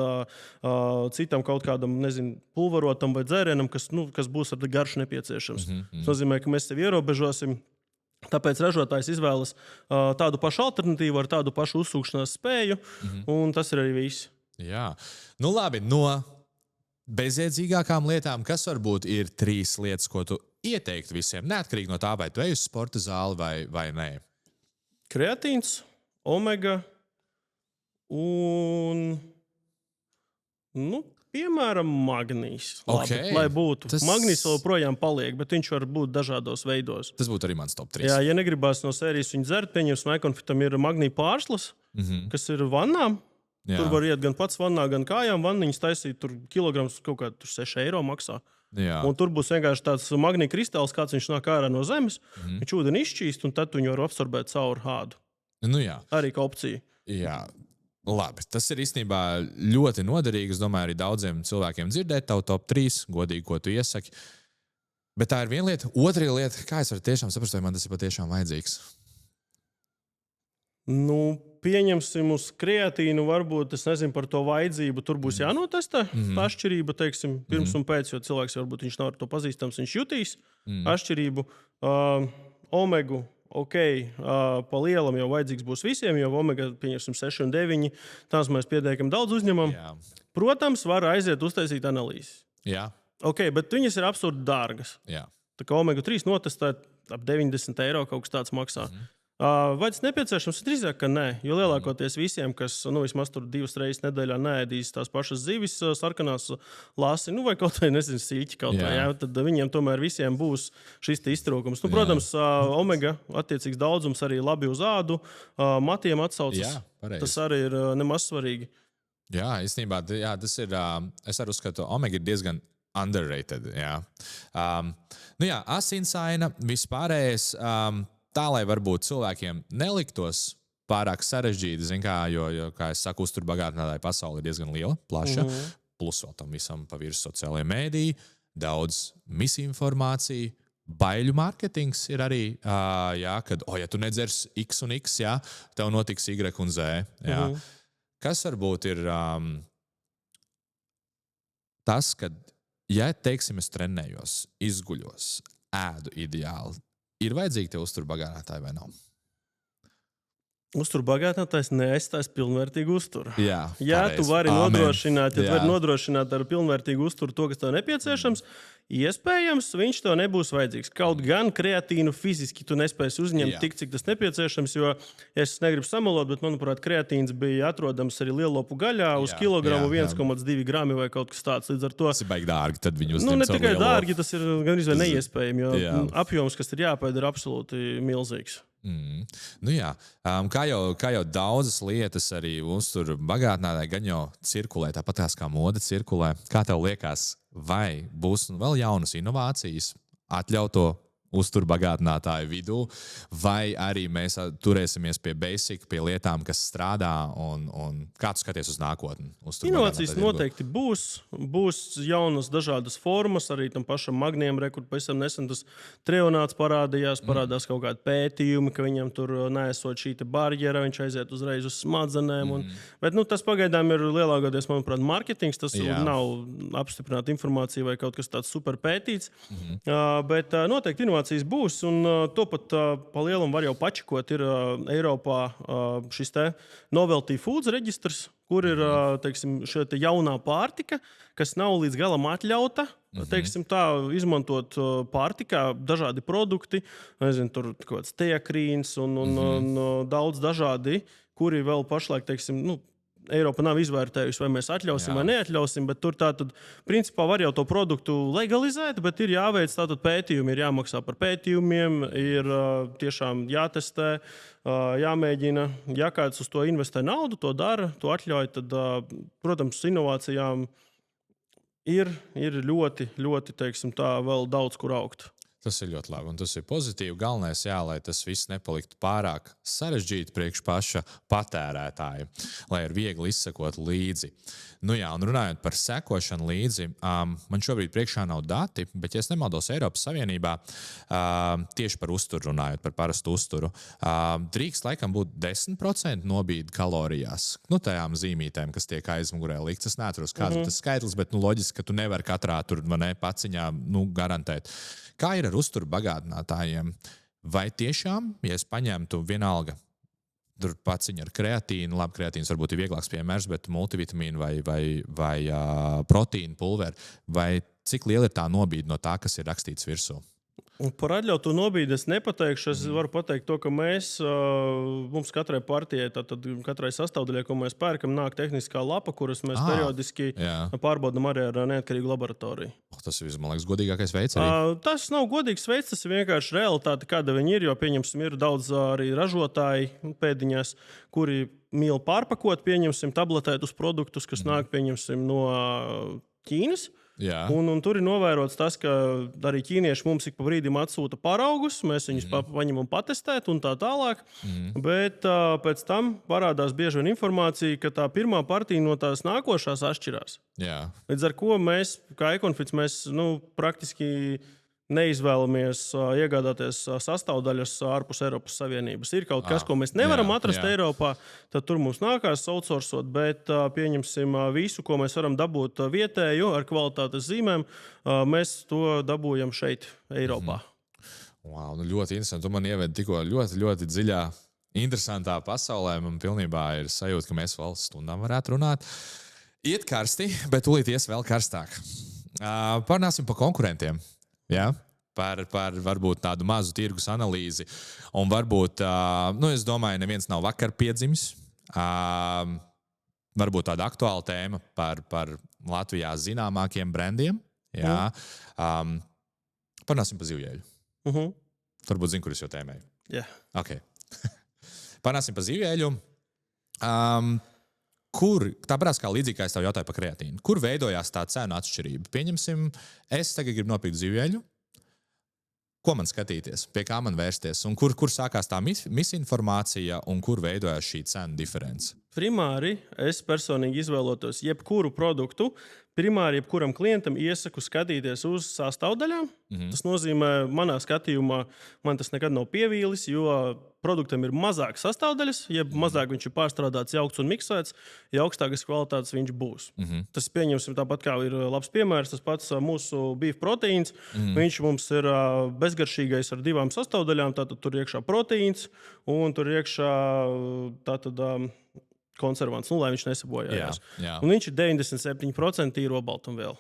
citam kaut kādam, pulverotam vai dzērienam, kas būs ar garšu nepieciešams. Tas nozīmē, ka mēs sevi ierobežosim. Tāpēc ražotājs izvēlas tādu pašu alternatīvu ar tādu pašu uzsūkšanās spēju, un tas ir arī viss. Jā, labi, no bezjēdzīgākām lietām, kas varbūt ir 3 lietas, ko tu ieteiktu visiem, neatkarīgi no tā, vai tu ej uz sporta zāli vai nē? Kreatīns, omega un, piemēram, magnijs. Lai būtu. Magnijs joprojām paliek, bet viņš var būt dažādos veidos. Tas būtu arī mans top 3. Jā, ja negribās no sērijas viņu dzert, pieņemsim, iKonfitam ir magnija pārslas, kas ir vannām. Tur var iet gan pats vannā, gan kājām vanniņas taisīt. Tur kilograms kaut kā 6 eiro maksā. Un tur būs vienkārši tāds magnija kristāls, kāds viņš nāk ārā no zemes. Viņš ūdeni izšķīst, un tad viņu var absorbēt caur ādu. Arī kā opcija. Jā. Labi, tas ir īstenībā ļoti noderīgi. Es domāju, arī daudziem cilvēkiem dzirdēt tavu top 3, godīgi, ko tu iesaki. Bet tā ir viena lieta. Otra lieta, kā es varu tiešām saprast, vai man tas ir patiešām vajadzīgs? Pieņemsim uz kreatīnu, varbūt, es nezinu par to vajadzību. Tur būs jānotestē tā atšķirība, teiksim, pirms un pēc, jo cilvēks varbūt viņš nav ar to pazīstams, viņš jutīs atšķirību. Omegu. Pa lielam jau vajadzīgs būs visiem, jo omega, pieņemsim, 6 un 9, tās mēs pietiekam daudz uzņemam. Protams, var aiziet uztaisīt analīzes. Bet viņas ir absurdi dārgas. Tā kā omega 3 notestēt ap 90 eiro kaut kas tāds maksā. Vai tas nepieciešams? Drīzāk, ka nē. Jo lielākoties visiem, kas vismaz tur 2 reizes nedēļā neēdīs tās pašas zivis, sarkanās lasi, vai kaut vai, sīķi kaut vai, tad viņiem tomēr visiem būs šis iztrūkums. Protams, omega attiecīgs daudzums arī labi uz ādu, matiem atsaucas. Tas arī ir nemaz svarīgi. Jā, īstenībā, tas ir, es arī uzskatu, omega ir diezgan underrated. Asinsaina, vispārējais. Tā, lai varbūt cilvēkiem neliktos pārāk sarežģīti, jo, kā es saku, uzturbagātinātāja pasaule ir diezgan liela, plaša, plus vēl tam visam pa virsmu sociālajie mēdīji, daudz misinformācija, baiļu mārketings ir arī, kad, ja tu nedzers X un X, tev notiks Y un Z. Kas varbūt ir tas, kad, teiksim, es trenējos, izguļos, ēdu ideāli, ir vajadzīgi tev uzturbagātinātāji vai nav? Uzturbagātinātājs neaizstās pilnvērtīgu uzturu. Tu vari nodrošināt, vari nodrošināt ar pilnvērtīgu uzturu to, kas tev nepieciešams, iespējams, viņš tev nebūs vajadzīgs. Kaut gan kreatīnu fiziski tu nespēsi uzņemt tik, cik tas nepieciešams, jo es negribu samalot, bet, manuprāt, kreatīns bija atrodams arī lielopu gaļā uz kilogramu 1,2 grami vai kaut kas tāds. Līdz ar to tas ir baigi dārgi, tad viņi uzņem ne tikai dārgi, tas ir gan izvēl neiespējami, jo apjoms, kas ir jāpēd, ir absolūti milzīgs. Kā jau daudzas lietas arī uzturbagātinātāji gan jau cirkulē, tāpat kā mode cirkulē. Kā tev liekas, vai būs vēl jaunas inovācijas, atļautu uzturbagātinātāju vidū, vai arī mēs turēsimies pie basic, pie lietām, kas strādā, un kā tu skaties uz nākotni? Inovācijas noteikti būs jaunas dažādas formas, arī tam pašam Magniem, kur pavisam nesen tas treonāts parādās kaut kādi pētījumi, ka viņam tur neesot šī barjera, viņš aiziet uzreiz uz smadzenēm. Bet tas pagaidām ir lielākoties, manuprāt, marketings, tas nav apstiprināta informācija vai kaut kas tāds super pētīts. Bet noteikti inovācijas būs, un to pat pa lielam var jau pačikot. Ir Eiropā šis te Novelty Foods reģistrs, kur ir teiksim, šī jaunā pārtika, kas nav līdz galam atļauta. Teiksim, tā, izmantot pārtikā dažādi produkti, nezinu, tur kaut kāds teakrīns un daudz dažādi, kuri vēl pašlaik, teiksim, Eiropa nav izvērtējusi, vai mēs atļausim vai neatļausim, bet tur tātad, principā, var jau to produktu legalizēt, bet ir jāveic tātad pētījumi, ir jāmaksā par pētījumiem, ir tiešām jātestē, jāmēģina. Ja kāds uz to investē naudu, to dara, to atļauj, tad, protams, inovācijām ir ļoti, ļoti, teiksim tā, vēl daudz kur augt. Tas ir ļoti labi un tas ir pozitīvi. Galvenais, lai tas viss nepaliktu pārāk sarežģīti priekš paša patērētāja, lai ir viegli izsekot līdzi. Un runājot par sekošanu līdzi, man šobrīd priekšā nav dati, bet, ja es nemaldos, Eiropas Savienībā tieši par uzturu runājot, par parastu uzturu, drīkst laikam būt 10% nobīde kalorijās. Tajām zīmītēm, kas tiek aizmugurē likts. Es neatceros, kāds tas skaitlis, bet loģiski, ka tu nevari katrā tur paciņā garantēt. Kā ir ar uzturbagātinātājiem? Vai tiešām, ja es paņemtu vienalga tur paciņu ar kreatīnu, labi, kreatīns varbūt ir vieglāks piemērs, bet multivitamīnu vai proteīnu pulveri, vai cik liela ir tā nobīde no tā, kas ir rakstīts virsū? Par atļautu nobīdi es nepateikšu. Es varu pateikt to, ka mums katrai partijai, tātad katrai sastāvdaļai, ko mēs pērkam, nāk tehniskā lapa, kuras mēs periodiski pārbaudam arī ar neatkarīgu laboratoriju. Tas ir, man liekas, godīgākais veids arī. Tas nav godīgs veids, tas ir vienkārši realitāte, kāda viņi ir, jo, pieņemsim, ir daudz arī ražotāji pēdiņās, kuri mīl pārpakot, pieņemsim, tabletēt uz produktus, kas nāk, pieņemsim, no Ķīnas. Un tur ir novērots tas, ka arī ķīnieši mums ik pa brīdim atsūta paraugus, mēs viņus paņemam patestēt un tā tālāk. Bet pēc tam parādās bieži vien informācija, ka tā pirmā partija no tās nākošās atšķirās. Līdz ar ko mēs, kā Econfits, praktiski neizvēlamies iegādāties sastāvdaļas ārpus Eiropas Savienības. Ir kaut kas, ko mēs nevaram atrast Eiropā, tad tur mums nākās outsourcot, bet pieņemsim visu, ko mēs varam dabūt vietēju ar kvalitātes zīmēm, mēs to dabūjam šeit, Eiropā. Wow, ļoti interesanti. Tu man ievedi tikko ļoti, ļoti dziļā, interesantā pasaulē. Man pilnībā ir sajūta, ka mēs vēl stundām varētu runāt. Iet karsti, bet tūlīt ies vēl karstāk. Parunāsim par konkurentiem. Par varbūt tādu mazu tirgus analīzi. Un varbūt, es domāju, neviens nav vakar piedzimis. Varbūt tāda aktuāla tēma par Latvijā zināmākiem brandiem. Parunāsim par zivjēļu. Varbūt zinu, kur es jau tēmēju. Okay. Parunāsim par zivjēļu. Tāpēc, kā līdzīgi, kā es tev jautāju par kreatīnu, kur veidojās tā cenu atšķirība? Pieņemsim, es tagad gribu nopirkt zivjēļu. Ko man skatīties, pie kā man vērsties, un kur sākās tā misinformācija, un kur veidojās šī cenu diference? Primāri es personīgi izvēlotos jebkuru produktu. Primāri jebkuram klientam iesaku skatīties uz sastāvdaļām. Tas nozīmē, manā skatījumā, man tas nekad nav pievīlis, jo produktam ir mazāk sastāvdaļas, jeb mazāk viņš ir pārstrādāts, jaukts un miksēts, ja augstākas kvalitātes viņš būs. Tas pieņemsim tāpat kā ir labs piemērs, tas pats mūsu beef proteīns. Viņš mums ir bezgaršīgais ar 2 sastāvdaļām, tātad tur iekšā proteīns un tur iekšā tātad konservants, lai viņš nesabojājās. Un viņš ir 97% tīro baltumvielu.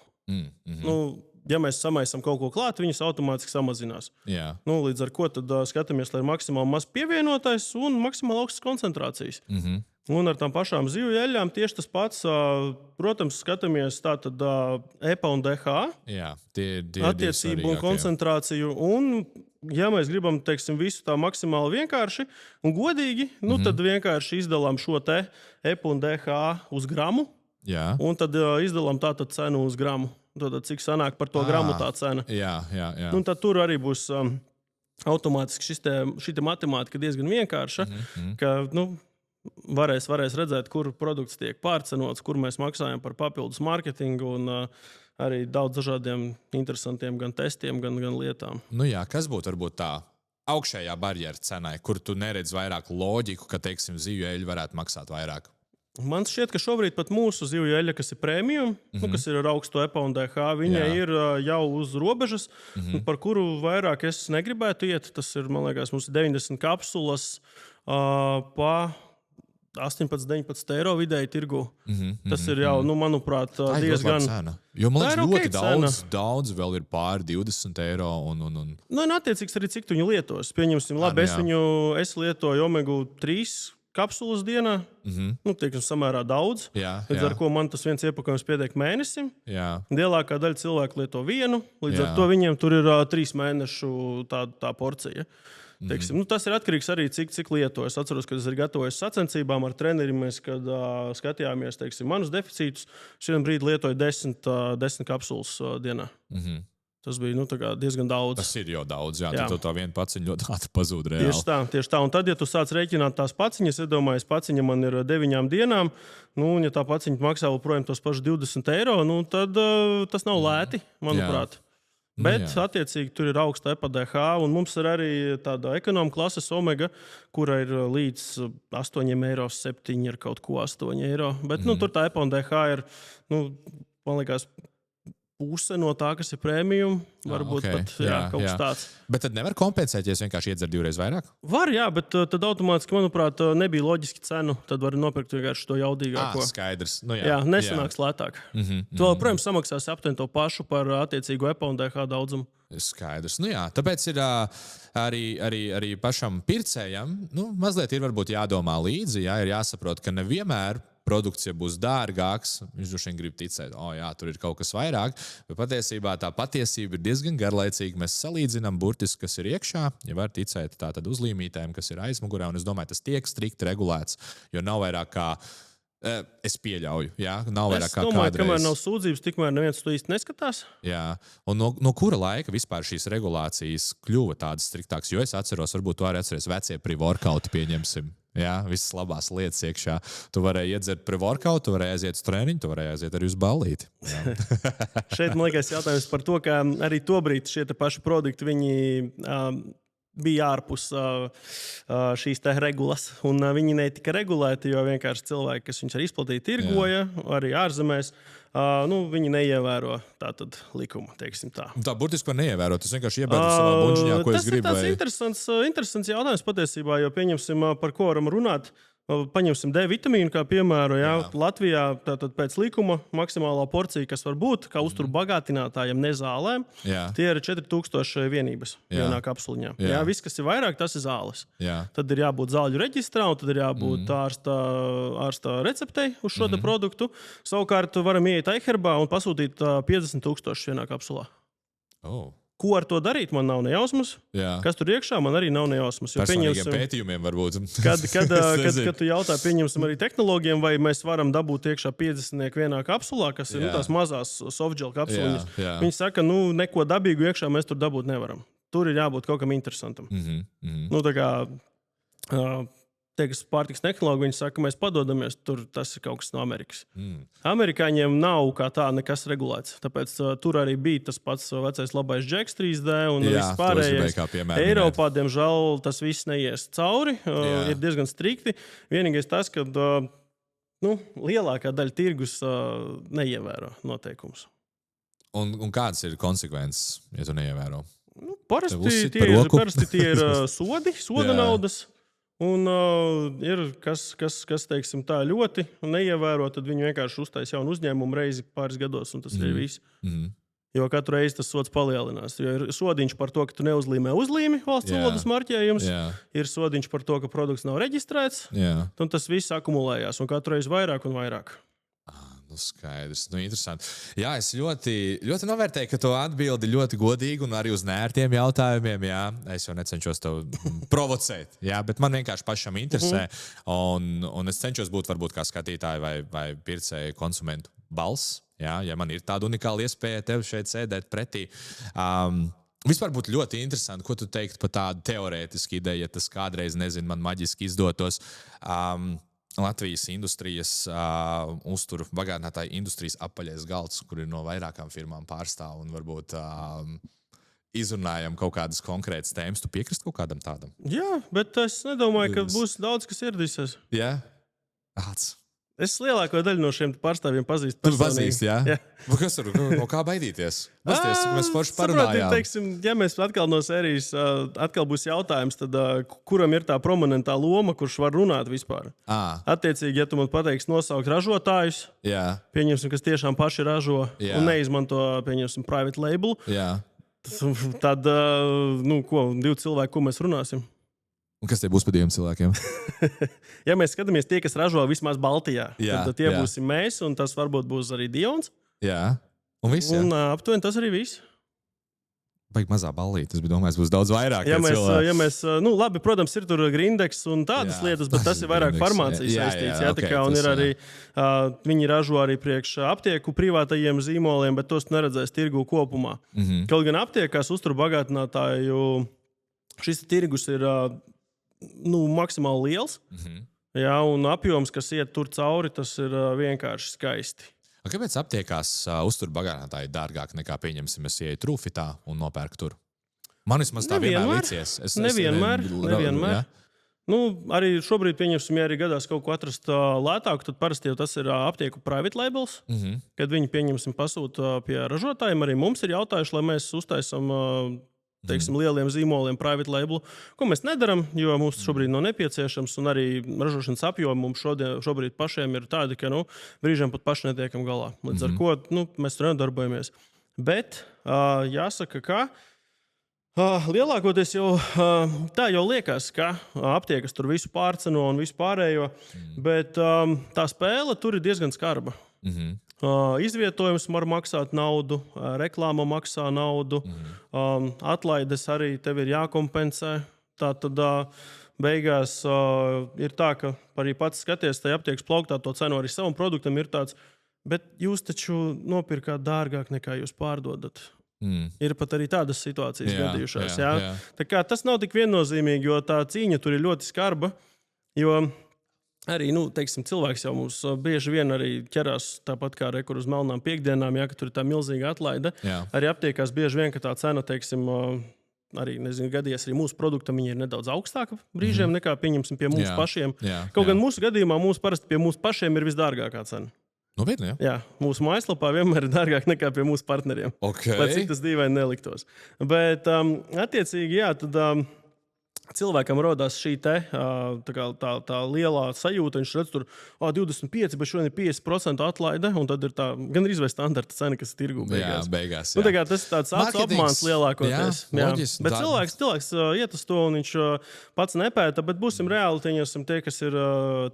Ja mēs samaisam kaut ko klāt, viņas automātiski samazinās. Līdz ar ko tad skatāmies, lai ir maksimāli maz pievienotais un maksimāli augstas koncentrācijas. Un ar tām pašām zivju eļļām tieši tas pats. Protams, skatāmies tātad EPA un DHA attiecību un koncentrāciju. Un, ja mēs gribam, teiksim, visu tā maksimāli vienkārši un godīgi, tad vienkārši izdalām šo te EPA un DHA uz gramu. Un tad izdalām tātad cenu uz gramu. Tad cik sanāk par to gramu tā cena. Un tad tur arī būs automātiski šī matemātika diezgan vienkārša, ka varēs redzēt, kur produkts tiek pārcenots, kur mēs maksājam par papildus mārketingu un arī daudz dažādiem interesantiem gan testiem, gan lietām. Nu jā, kas būtu varbūt tā augšējā barjera cenai, kur tu neredzi vairāk loģiku, ka, teiksim, zivju eļļa varētu maksāt vairāk? Man šķiet, ka šobrīd pat mūsu zivju eļļa, kas ir premium, kas ir ar augstu EPA un DH, viņa ir jau uz robežas, par kuru vairāk es negribētu iet. Tas ir, man liekas, mums ir 90 kapsulas pa 18-19 eiro vidēji tirgu. Tas ir jau, manuprāt, diezgan... Jo, man liekas, ļoti daudz vēl ir pār 20 eiro. Attiecīgs arī, cik tu viņu lietos. Pieņemsim, labi, es lietoju Omega 3 kapsulas dienā, teiksim, samērā daudz. Līdz ar ko man tas viens iepakojums pietiek mēnesim. Lielākā daļa cilvēku lieto vienu, līdz ar to viņiem tur ir 3 mēnešu tā porcija. Teiksim, tas ir atkarīgs arī, cik lieto. Es atceros, kad es arī gatavojos sacensībām ar treneriem, kad skatījāmies, teiksim, manus deficītus. Šodien brīdi lietoju 10 kapsulas dienā. Tas bija diezgan daudz. Tas ir jau daudz, jā. Tad tā viena paciņa ļoti ātri pazūd reāli. Tieši tā. Un tad, ja tu sāc rēķināt tās paciņas, iedomājies, paciņa man ir 9 dienām, ja tā paciņa maksā joprojām tos pašus 20 eiro, tad tas nav lēti, manuprāt. Bet, attiecīgi, tur ir augsta EPA DH, un mums ir arī tāda ekonomika klases Omega, kura ir līdz 8 eiro, 7 ir kaut ko 8 eiro. Bet, tur tā EPA un DH ir, man liekas, puse no tā, kas ir premium, varbūt pat kaut kas tāds. Bet tad nevar kompensēt, ja es vienkārši iedzeru 2 reizes vairāk? Var, jā, bet tad automātiski, manuprāt, nebija loģiski cenu. Tad var nopirkt vienkārši to jaudīgāko. Skaidrs. Nesanāks lētāk. Tu vēl, protams, samaksās aptuveni to pašu par attiecīgo EPA un DH daudzumu. Skaidrs. Tāpēc ir arī pašam pircējam, mazliet ir varbūt jādomā līdzi, ir jāsaprot, ka nevienmēr produkts, ja būs dārgāks, viņš droši vien grib ticēt, tur ir kaut kas vairāk. Bet patiesībā tā patiesība ir diezgan garlaicīga. Mēs salīdzinām burtiski, kas ir iekšā, ja var ticēt tātad uzlīmītēm, kas ir aizmugurē. Un es domāju, tas tiek strikti regulēts, jo nav vairāk kā, es pieļauju, nav vairāk kā kādreiz. Es domāju, kamēr nav sūdzības, tikmēr neviens to īsti neskatās. Un no kura laika vispār šīs regulācijas kļuva tādas striktākas? Jo es atceros, varbūt tu arī atceries vecie pre-workouti, pieņemsim. Visas labās lietas iekšā. Tu varēji iedzert pre-workout, tu varēji aiziet uz treniņu, tu varēji aiziet arī uz ballīti. Šeit, man liekas, jautājums par to, ka arī tobrīd šie paši produkti, viņi bija ārpus šīs regulas. Un viņi netika regulēti, jo vienkārši cilvēki, kas viņus arī izplatīja, tirgoja, arī ārzemēs, viņi neievēro tātad likumu, teiksim tā. Tā burtiski var neievērot, tas vienkārši iebēdu savā buņģiņā, ko es gribu. Tas ir tāds interesants jautājums patiesībā, jo pieņemsim, par ko varam runāt. Paņemsim D vitamīnu, kā piemēru. Latvijā tātad pēc likuma maksimālā porcija, kas var būt, kā uzturu bagātinātājiem, ne zālēm, tie ir 4000 vienības vienā kapsuliņā. Viss, kas ir vairāk, tas ir zāles. Tad ir jābūt zāļu reģistrā, un tad ir jābūt ārsta receptei uz šo produktu. Savukārt varam ieiet iHerbā un pasūtīt 50,000 vienā kapsulā. Ko ar to darīt? Man nav nejausmas. Kas tur iekšā, man arī nav nejausmas. Personīgiem pētījumiem varbūt. Kad tu jautā, pieņemsim arī tehnoloģiem, vai mēs varam dabūt iekšā 50 vienā kapsulā, kas ir tās mazās softgel kapsuliņas. Viņi saka, neko dabīgu iekšā mēs tur dabūt nevaram. Tur ir jābūt kaut kam interesantam. Tā kā teiks pārtiks tehnologi, viņi saka, mēs padodamies, tur tas ir kaut kas no Amerikas. Amerikāņiem nav kā tā nekas regulēts. Tāpēc tur arī bija tas pats vecais labais Jacks 3D un viss pārējais. Eiropā, diemžēl, tas viss neies cauri. Ir diezgan strikti. Vienīgais tas, ka lielākā daļa tirgus neievēro noteikumus. Un kādas ir konsekvences, ja tu neievēro? Parasti tie ir soda naudas. Un ir kas teiksim, tā ļoti neievēro, tad viņi vienkārši uztais jaunu uzņēmumu reizi pāris gados, un tas ir viss. Jo katru reizi tas sods palielinās. Jo ir sodiņš par to, ka tu neuzlīmē uzlīmi valsts valodas marķējums, ir sodiņš par to, ka produkts nav reģistrēts, un tas viss akumulējās, un katru reizi vairāk un vairāk. Skaidrs, interesanti. Es ļoti novērtēju, ka tu atbildi ļoti godīgi un arī uz nērtiem jautājumiem. Es jau necenšos tevi provocēt, bet man vienkārši pašam interesē. Un es cenšos būt varbūt kā skatītāji vai pircēju konsumentu balss. Ja man ir tāda unikāla iespēja tev šeit sēdēt pretī. Vispār būtu ļoti interesanti, ko tu teiktu par tādu teorētisku ideju, ja tas kādreiz, nezinu, man maģiski izdotos. Latvijas industrijas, uzturu bagātinātāju industrijas apaļais galds, kur ir no vairākām firmām pārstāv un varbūt izrunājam kaut kādas konkrētas tēmas. Tu piekrist kaut kādam tādam? Jā, bet es nedomāju, ka būs daudz, kas ieradīsies. Jā? Tāds. Es lielāko daļu no šiem pārstāvjiem pazīstu Tu personīgi. pazīsti, jā? Jā. Kas tur, no kā baidīties? Pasties, cik mēs forši parunājām. Teiksim, ja mēs atkal no sērijas, atkal būs jautājums, tad kuram ir tā prominentā loma, kurš var runāt vispār? Attiecīgi, ja tu man pateiksi nosaukt ražotājus, pieņemsim, kas tiešām paši ražo un neizmanto, pieņemsim, private label, tad, divi cilvēki, ko mēs runāsim? Un kas tie būs par diviem cilvēkiem? Ja mēs skatāmies tie, kas ražo vismaz Baltijā, tad tie būsim mēs, un tas varbūt būs arī Dions. Jā, un viss. Un aptuveni tas arī viss. Baigi mazā ballīte, es biju domājis, būs daudz vairāk. Ja mēs, labi, protams, ir tur Grindex un tādas lietas, bet tas ir vairāk farmācijas saistīts. Okay, un ir arī, viņi ražo arī priekš aptieku privātajiem zīmoliem, bet tos neredzēs tirgu kopumā. Kaut gan aptiekās uzturu bagātinātāju šis tirgus ir maksimāli liels, un apjoms, kas iet tur cauri, tas ir vienkārši skaisti. Un kāpēc aptiekās uzturu bagātinātāji dārgāk nekā, pieņemsim, es ieeju Trūfitā un nopērku tur? Man vismaz tā vienmēr licies. Nevienmēr. Ja? Arī šobrīd, pieņemsim, ja arī gadās kaut ko atrast lētāku, tad parasti jau tas ir aptieku private labels, kad viņi, pieņemsim, pasūta pie ražotājiem. Arī mums ir jautājuši, lai mēs uztaisam teiksim, lieliem zīmoliem private labelu, ko mēs nedaram, jo mums šobrīd nav nepieciešams, un arī ražošanas apjomi mums šobrīd pašiem ir tādi, ka brīžiem pat paši netiekam galā. Līdz ar ko mēs tur nedarbojamies. Bet jāsaka, ka lielākoties jau tā jau liekas, ka aptiekas tur visu pārceno un visu pārējo, bet tā spēle tur ir diezgan skarba. Izvietojums var maksāt naudu, reklāma maksā naudu, atlaides arī tev ir jākompensē. Tātad beigās ir tā, ka arī pats skaties tajā aptiekas plauktā to cenu arī savam produktam ir tāds, bet jūs taču nopirkāt dārgāk nekā jūs pārdodat. Ir pat arī tādas situācijas gadījušās. Jā. Tā kā tas nav tik viennozīmīgi, jo tā cīņa tur ir ļoti skarba, jo arī, teiksim, cilvēks jau mums bieži vien arī ķerās tāpat kā rekur uz melnām piekdienām, ka tur ir tā milzīga atlaide. Arī aptiekās bieži vien, ka tā cena, teiksim, arī, gadījies arī mūsu produktam, viņi ir nedaudz augstāka brīžiem nekā, pieņemsim, pie mūsu pašiem. Kaut gan mūsu gadījumā parasti pie mūsu pašiem ir visdārgākā cena. Nopietni, jā? Jā, mūsu mājaslapā vienmēr ir dārgāk nekā pie mūsu partneriem. Lai cik tas dīvaini neliktos. Bet, attiecīgi, tad cilvēkam rodās šī tā lielā sajūta, viņš redz tur 25, bet šodien ir 50% atlaide, un tad ir tā gan arī standarta cena, kas ir tirgu beigās. Jā, beigās. Tas ir tāds apmāns lielākoties. Loģiski, bet cilvēks iet uz to, un viņš pats nepēta, bet būsim reāli, tie, kas ir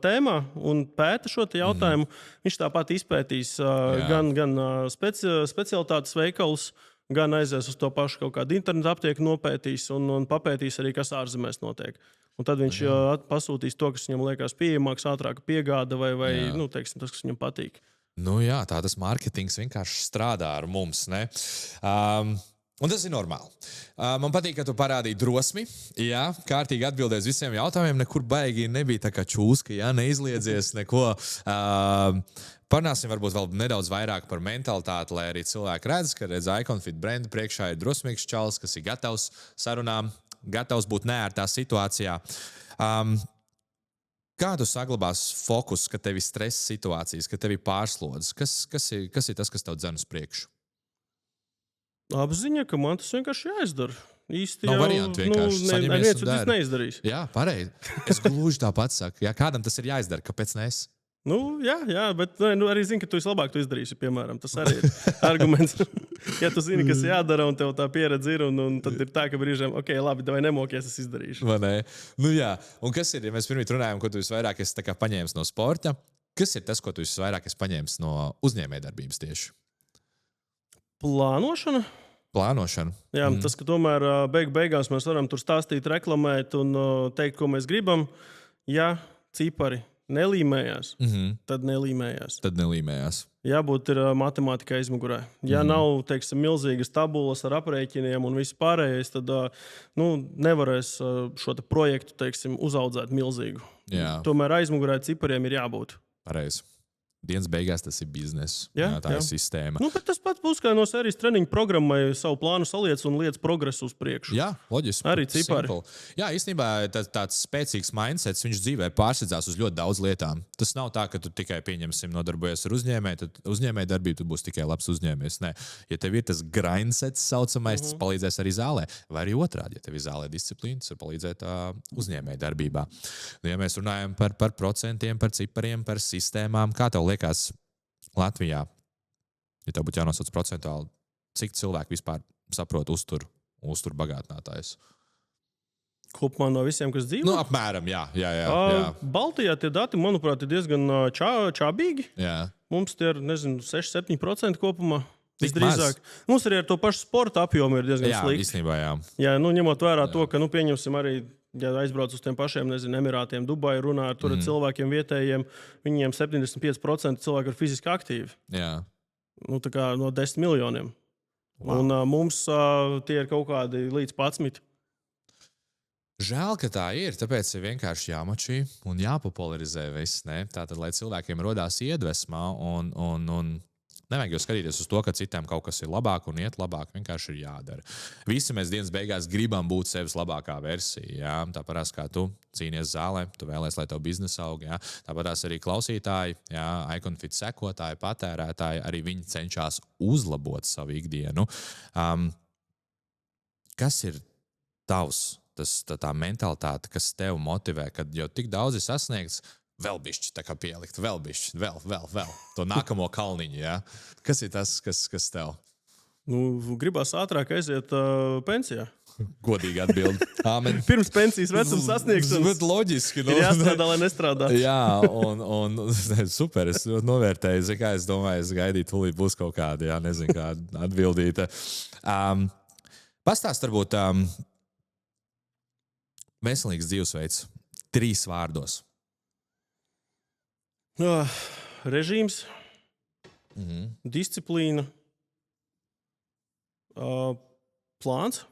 tēmā un pēta šo jautājumu, viņš tāpat izpētīs gan specialitātes veikalus, gan aizies uz to pašu kaut kādu internetu aptieku nopētīs un papētīs arī, kas ārzemēs notiek. Un tad viņš pasūtīs to, kas viņam liekas pieejamāks, ātrāka piegāda vai teiksim, tas, kas viņam patīk. Tā tas mārketings vienkārši strādā ar mums, ne? Un tas ir normāli. Man patīk, ka tu parādīji drosmi. Jā, kārtīgi atbildēji uz visiem jautājumiem. Nekur baigi nebija tā kā čūska, neizliedzies neko. Parunāsim varbūt vēl nedaudz vairāk par mentalitāti, lai arī cilvēki redz, ka Iconfit brenda priekšā ir drosmīgs čalis, kas ir gatavs sarunām, gatavs būt neērtā situācijā. Kā tu saglabās fokus, kad tev ir stresa situācijas, kad tev ir pārslodzes? Kas ir tas, kas tev dzen uz priekšu? Apziņa, ka man tas vienkārši jāizdara. Īsti nav variantu vienkārši saņemies un dari. Neizdarīs. Jā, pareizi. Es gluži tāpat saku. Jā, kādam tas ir jāizdara, kāpēc ne es? Jā, bet arī zini, ka tu vislabāk to izdarīsi, piemēram. Tas arī ir arguments. Ja tu zini, kas jādara un tev tā pieredze ir, un tad ir tā, ka brīžiem, labi, vai nemokies, es izdarīšu. Vai ne? Jā. Un kas ir, ja mēs pirmīt runājam, ko tu visvairāk esi tā kā paņēmis no sporta, kas ir tas, ko tu visvairāk esi paņēmis no uzņēmējdarbības tieši? Plānošana. Jā, tas, ka tomēr beigās mēs varam tur stāstīt, reklamēt un teikt, ko mēs gribam. Ja cipari nelīmējās, tad nelīmējās. Tad nelīmējās. Jābūt ir matemātikai aizmugurē. Ja nav, teiksim, milzīgas tabulas ar aprēķiniem un viss pārējais, tad nevarēs šo projektu, teiksim, uzaudzēt milzīgu. Jā. Tomēr aizmugurē cipariem ir jābūt. Pareizi. Dienas beigās tas ir bizness. Tā ir sistēma. Bet tas pats būs kā no sērijas treniņu programmai savu plānu saliec un liec progresu uz priekšu. Jā, loģiski. Arī cipari. Jā, īstenībā tāds spēcīgs mindsets, viņš dzīvē pārsedzās uz ļoti daudz lietām. Tas nav tā, ka tu tikai nodarbojies ar uzņēmēju, tad uzņēmēju darbību tu būsi tikai labs uzņēmējs. Nē, ja tev ir tas grindsets saucamais, tas palīdzēs arī zālē. Vai arī otrādi, ja tev ir zālē disciplīna, tas var palīdzēt uzņēmēju darbībā. Ja mēs runājam par procentiem, par cipariem, par sistēmām, kā tev liekas Latvijā, ja tev būtu jānosauc procentuāli, cik cilvēki vispār saprot uztur bagātinātājus? Kopumā no visiem, kas dzīvo? Apmēram, jā. Baltijā tie dati, manuprāt, ir diezgan čābīgi. Jā. Mums tie ir, 6-7% kopumā. Visdrīzāk. Mums arī ar to pašu sporta apjomu ir diezgan slikti. Jā, īstenībā, jā. Jā, ņemot vērā to, ka, pieņemsim arī, ja aizbrauc uz tiem pašiem, Emirātiem, Dubai, runā ar tur cilvēkiem vietējiem, viņiem 75% cilvēki ir fiziski aktīvi. Jā. Tā kā no 10 miljoniem. Wow. Un mums tie ir kaut kādi līdz 11. Žēl, ka tā ir, tāpēc ir vienkārši jāmačī un jāpopularizē viss. Tātad, lai cilvēkiem rodās iedvesmā un nevajag jau skatīties uz to, ka citiem kaut kas ir labāk un iet labāk. Vienkārši ir jādara. Visi mēs dienas beigās gribam būt sevis labākā versija. Jā? Tāpēc kā tu cīnies zālē, tu vēlēsies, lai tev biznesa aug. Jā? Tāpēc arī klausītāji, iConfit sekotāji, patērētāji, arī viņi cenšas uzlabot savu ikdienu. Kas ir tavs, tā mentalitāte, kas tev motivē, kad jau tik daudz ir sasniegts? Vēl bišķi, tā kā pielikt, vēl bišķi, vēl. To nākamo kalniņu, jā. Kas ir tas, kas tev? Gribās ātrāk aiziet pensijā. Godīgi atbildi. Āmen. Pirms pensijas vecums sasniegšanas. Bet loģiski. Ir jāstrādā, lai nestrādā. Jā, un super, es novērtēju, kā es domāju, es gaidīju, tūlīt būs kaut kāda, nezinu, kā atbildīta. Pastāst varbūt veselīgs dzīvesveids 3 vārdos. Režīms, disciplīna, plāns.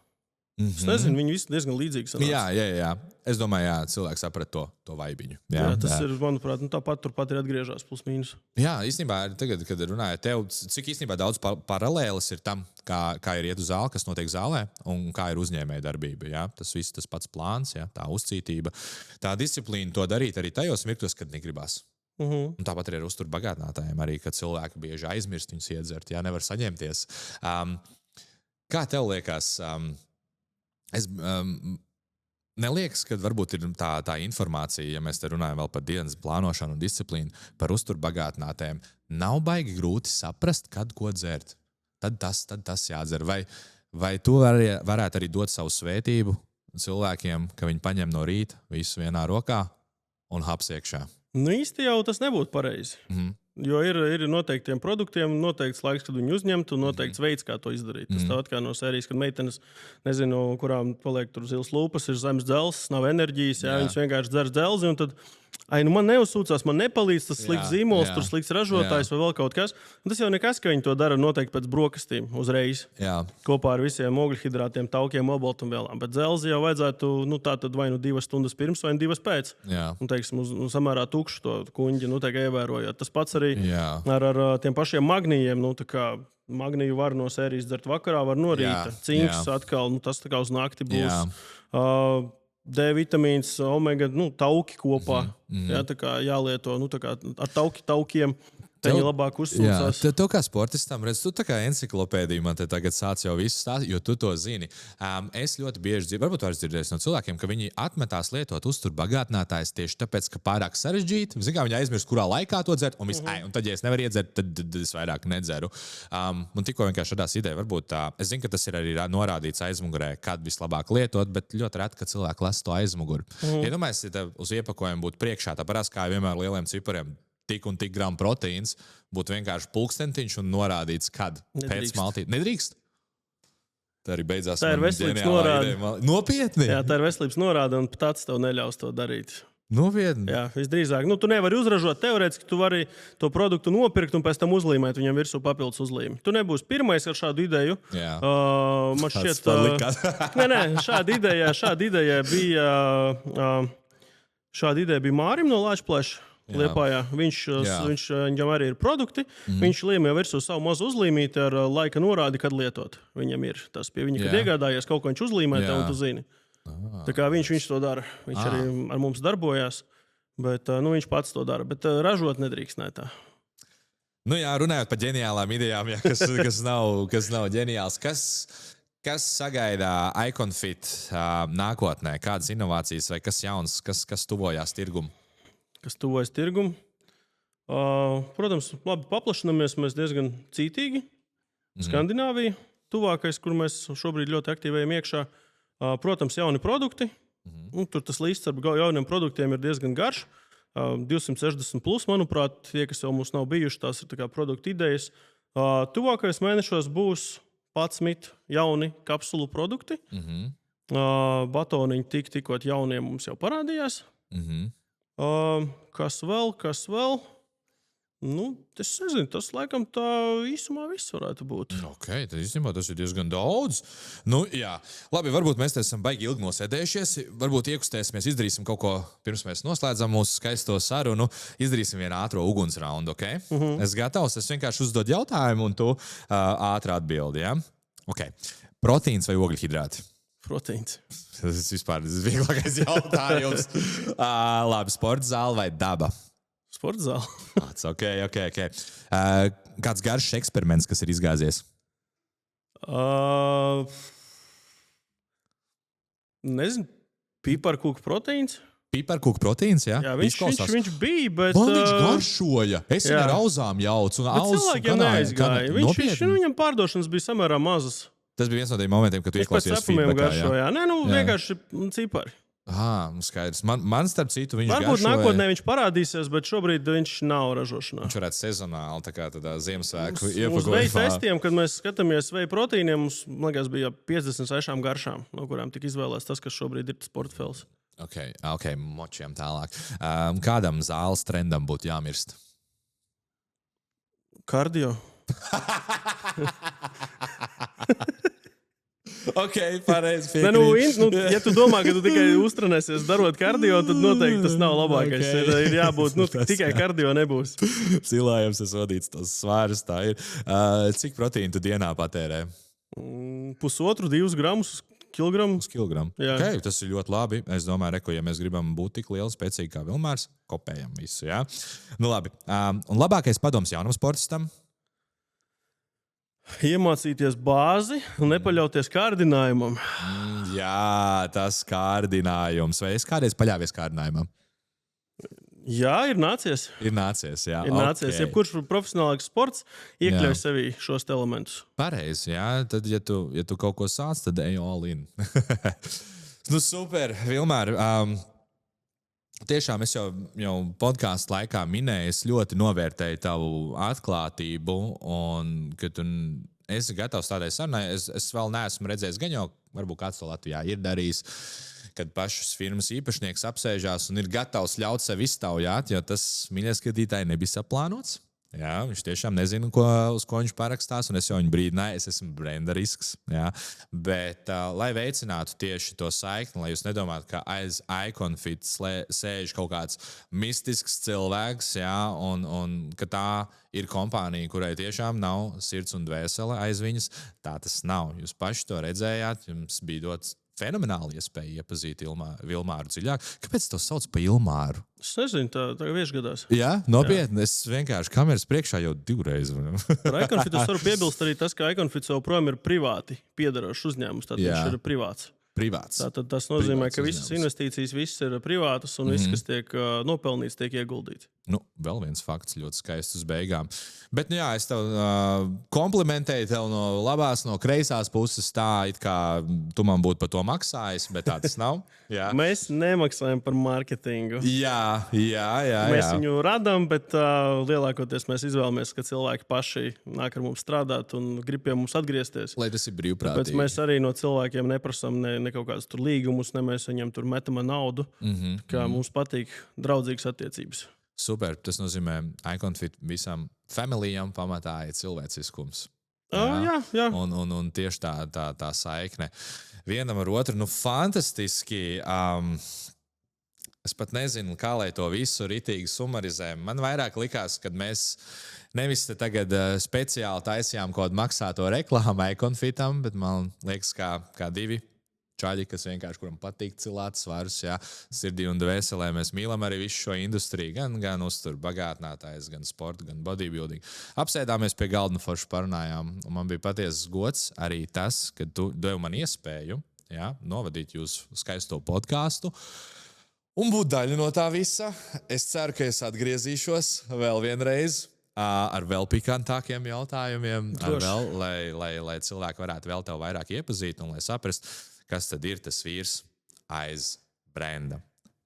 Es nezinu, viņi visi diezgan līdzīgi sanāca. Jā. Es domāju, cilvēks saprat to vaibiņu. Jā, tas ir, manuprāt, turpat ir atgriežās plus mīnus. Jā, īstenībā, tagad, kad runāju tev, cik īstenībā daudz paralēlis ir tam, kā ir iet uz zāli, kas notiek zālē, un kā ir uzņēmēja darbība. Jā? Tas viss tas pats plāns, jā? Tā uzcītība, tā disciplīna to darīt arī tajos mirkļos, kad negribās. Un tāpat arī ar uzturu bagātinātājiem, arī, kad cilvēki bieži aizmirst viņus iedzert, nevar saņemties. Kā tev liekas, neliekas, ka varbūt ir tā informācija, ja mēs te runājam vēl par dienas plānošanu un disciplīnu, par uzturu bagātinātājiem, nav baigi grūti saprast, kad ko dzert. Tad tas jādzer. Vai tu varētu arī dot savu svētību cilvēkiem, ka viņi paņem no rīta visu vienā rokā un haps iekšā? Īsti jau tas nebūtu pareizi. Jo ir noteiktiem produktiem noteikts laiks, kad viņi uzņemt, un noteikts veids, kā to izdarīt. Tas tā kā no sērijas, kad meitenes, nezinu, kurām paliek tur zils lūpas, ir zemes dzelzs, nav enerģijas, viņas vienkārši dzer dzelzi, un tad, man neuzsūcās, man nepalīdz tas slikts zīmols, tur slikts ražotājs vai vēl kaut kas. Un tas jau nekas, ka viņi to dara noteikti pēc brokastīm uzreiz. Kopā ar visiem ogļhidrātiem, taukiem, obaltumvielām. Bet dzelzi jau vajadzētu, tā tad vai 2 stundas pirms, vai 2 pēc. Un, teiksim, samērā tukšu to kuņģi, tā kā ievērojot. Tas pats arī ar tiem pašiem magnījiem, tā kā magnīju var no sērijas dzert vakarā, var no rīta. Cinks atkal, tas tā kā uz nakti būs. D vitamīns, omega, tauki kopā. Tā kā jālieto, tā kā ar taukiem. Viņi labāk uzsūcās. Tev kā sportistam, redz, tu tā kā enciklopēdija man te tagad sāc jau visu stāstu, jo tu to zini. Es ļoti bieži dzirdu, varbūt vairs dzirdēs no cilvēkiem, ka viņi atmetās lietot uzturu bagātinātājs tieši tāpēc, ka pārāk sarežģīti. Zin kā viņi aizmirst, kurā laikā to dzert, un un tad, ja es nevaru iedzert, tad es vairāk nedzeru. Un tikko vienkārši šādās ideja, varbūt es zinu, ka tas ir arī norādīts aizmugurē, kad vislabāk lietot, bet ļoti reti, ka cilvēki lasa to aizmuguri. Iedomājies, ja tev uz iepakojumu būtu priekšā, tāpēc kā vienmēr lieliem cipariem tik un tik gramu proteīns, būtu vienkārši pulkstentiņš un norādīts, kad pēc maltītes. Nedrīkst? Tā arī beidzās. Tā ir veselības norāde. Nopietni? Jā, tā ir veselības norāde, un tāds tev neļaus to darīt. Nopietni. Jā, visdrīzāk. Tu nevari uzražot teorētiski, tu vari to produktu nopirkt un pēc tam uzlīmēt viņam virsū papildus uzlīmi. Tu nebūsi pirmais ar šādu ideju. Man šķiet, šāda ideja bija Mārim no Lāčplēša. Liepājā. Viņam arī ir produkti. Viņš līmē virsū savu mazu uzlīmīti ar laika norādi, kad lietot. Viņam ir tas pie viņa, kad iegādājies kaut ko viņš uzlīmē, un tu zini. Tā kā viņš to dara. Viņš arī ar mums darbojās, bet viņš pats to dara. Bet ražot nedrīkst, ne tā. Runājot par ģeniālām idejām, kas nav ģeniāls. Kas sagaida Iconfit nākotnē? Kādas inovācijas vai kas jauns, kas tuvojās tirgumu? Kas tuvojas tirgumu? Protams, labi paplašinamies mēs diezgan cītīgi. Skandināvija tuvākais, kur mēs šobrīd ļoti aktīvējam iekšā. Protams, jauni produkti. Tur tas līdzsvars ar jauniem produktiem ir diezgan garš. 260 plus, manuprāt, tie, kas jau mums nav bijuši, tās ir produktu idejas. Tuvākais mēnešos būs 11 jauni kapsulu produkti. Batoniņi tikot jauniem mums jau parādījās. Kas vēl? Es nezinu, tas laikam tā īsumā viss varētu būt. Ok, tad īstenībā tas ir diezgan daudz. Labi, varbūt mēs te esam baigi ilgi nosēdējušies. Varbūt iekustēsimies, izdarīsim kaut ko, pirms mēs noslēdzam mūsu skaisto sarunu. Izdarīsim vienu ātro ugunsraundu, ok? Es gatavs, es vienkārši uzdod jautājumu un tu ātri atbildi, ja? Ok. Proteīns vai ogļhidrāti? Proteīns. Tas ir vispār vieglākais jautājums. Labi, sporta zāle vai daba? Sporta zāle. Ok. Kāds garšs eksperiments, kas ir izgāzies? Nezinu. Piparkūku proteīns? Piparkūku proteīns, jā? Jā, viņš bija, bet... Man viņš garšoja. Es viņu ar auzām jaucu. Cilvēkiem neaizgāja. Viņam pārdošanas bija samērā mazas. Tas bija viens no tiem momentiem, kad tu ieklausījies feedbackā. Vienkārši cipari. Skaidrs. Man starp citu, viņš garšoja. Varbūt nākotnē viņš parādīsies, bet šobrīd viņš nav ražošanā. Viņš varētu sezonāli, tādā Ziemassvētku iepakojumā. Uz veju testiem, kad mēs skatāmies veju proteīniem, mums, man liekas, bija 56 garšām, no kurām tika izvēlēts tas, kas šobrīd ir tas portfels. Ok, močiem tālāk. Kādam zāles trendam būtu jāmirst? Kardio. Ok, pareizi. Ja tu domā, ka tu tikai uztrenēsies darot kardio, tad noteikti tas nav labākais. Okay. Ir jābūt, tikai kardio nebūs. Cilājums es vadīts tos svārus, tā ir. Cik proteīnu tu dienā patērē? 1,5–2 gramus uz kilogramu. Uz kilogramu. Okay, tas ir ļoti labi. Es domāju, ja mēs gribam būt tik lieli, spēcīgi kā Vilmārs, kopējam visu, jā? Labi. Un labākais padoms jaunam sportistam? Iemācīties bāzi un nepaļauties kārdinājumam. Jā, tas kārdinājums. Vai es kādreiz paļāvies kārdinājumam? Jā, ir nācies. Ir nācies. Okay. Jebkurš profesionālāks sports iekļauj sevī šos elementus. Pareizi, jā. Tad, ja tu kaut ko sāc, tad ej all in. Super, Vilmār. Tiešām es jau podkāstu laikā minēju, es ļoti novērtēju tavu atklātību un, ka tu esi gatavs tādai sarunai. Es vēl neesmu redzējis, gan jau varbūt kāds to Latvijā ir darījis, kad pašas firmas īpašnieks apsēžās un ir gatavs ļaut sev iztaujāt, jo tas, mīļie skatītāji, nebija saplānots. Jā, viņš tiešām nezina, uz ko viņš parakstās, un es jau viņu brīdināju, es esmu brenda risks. Jā. Bet, lai veicinātu tieši to saikni, lai jūs nedomātu, ka aiz Iconfit sēž kaut kāds mistisks cilvēks, jā, un ka tā ir kompānija, kurai tiešām nav sirds un dvēsele aiz viņas, tā tas nav. Jūs paši to redzējāt, jums bija dots fenomenāli iespēja iepazīt Vilmāru dziļāk. Kāpēc to sauc par Ilmāru? Es nezinu, tā viešgadās. Jā, nopietni. Es vienkārši kameras priekšā jau 2 reizes. Par Iconfit es varu piebilst arī tas, ka Iconfit joprojām ir privāti piederošs uzņēmums. Tad viņš ir privāts. Tātad tas nozīmē, ka visas investīcijas viss ir privātas un viss, kas tiek nopelnīts, tiek ieguldīts. Vēl viens fakts ļoti skaists uz beigām. Bet, jā, es tev komplimentēju tev no labās, no kreisās puses tā, it kā tu man būtu par to maksājis, bet tā tas nav. Jā. Mēs nemaksājam par mārketingu. Jā. Mēs viņu radām, bet lielākoties mēs izvēlamies, ka cilvēki paši nāk ar mums strādāt un grib pie mums atgriezties. Lai tas ir brīvprātīgi. Tāpēc mēs arī no cilvēkiem neprasām ne kaut kādus tur līgumus, ne mēs viņiem tur metam naudu. Kā mums patīk draudzīgas attiecības. Super. Tas nozīmē, iConfit visam familijam pamatā ir cilvēciskums. Jā. Un tieši tā saikne vienam ar otru, fantastiski. Es pat nezinu, kā lai to visu ritīgi sumarizējam. Man vairāk likās, kad mēs nevis tagad speciāli taisījām kaut kādu maksāto reklāmu iConfitam, bet man liekas, kā divi čaļi, kas vienkārši kuram patīk cilāt svarus, sirdī un dvēselē. Mēs mīlam arī visu šo industriju, gan uzturu bagātinātājs, gan sporta, gan bodybuilding. Apsēdāmies pie galda un forši parunājām. Un man bija patiesas gods arī tas, ka tu devi man iespēju novadīt jūsu skaisto podkāstu un būt daļa no tā visa. Es ceru, ka es atgriezīšos vēl vienreiz ar vēl pikantākiem jautājumiem, lai cilvēki varētu vēl tev vairāk iepazīt un lai saprast, kas tad ir tas vīrs aiz brenda.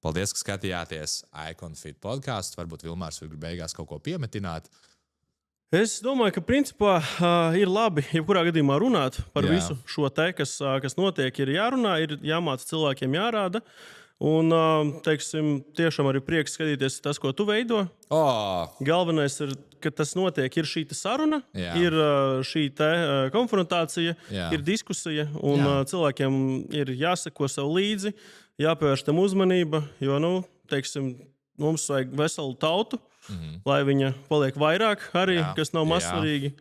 Paldies, ka skatījāties iConfit podkāstu. Varbūt Vilmārs grib beigās kaut ko piemetināt. Es domāju, ka principā ir labi jebkurā gadījumā runāt par visu šo te, kas notiek. Ir jārunā, ir jāmāca cilvēkiem, jārāda. Un, teiksim, tiešām arī prieks skatīties tas, ko tu veido. Galvenais ir, ka tas notiek, ir šī saruna, ir šī konfrontācija, ir diskusija, un cilvēkiem ir jāseko sev līdzi, jāpievērš tam uzmanība, jo, teiksim, mums vajag veselu tautu, lai viņa paliek vairāk arī, kas nav mazsvarīgi.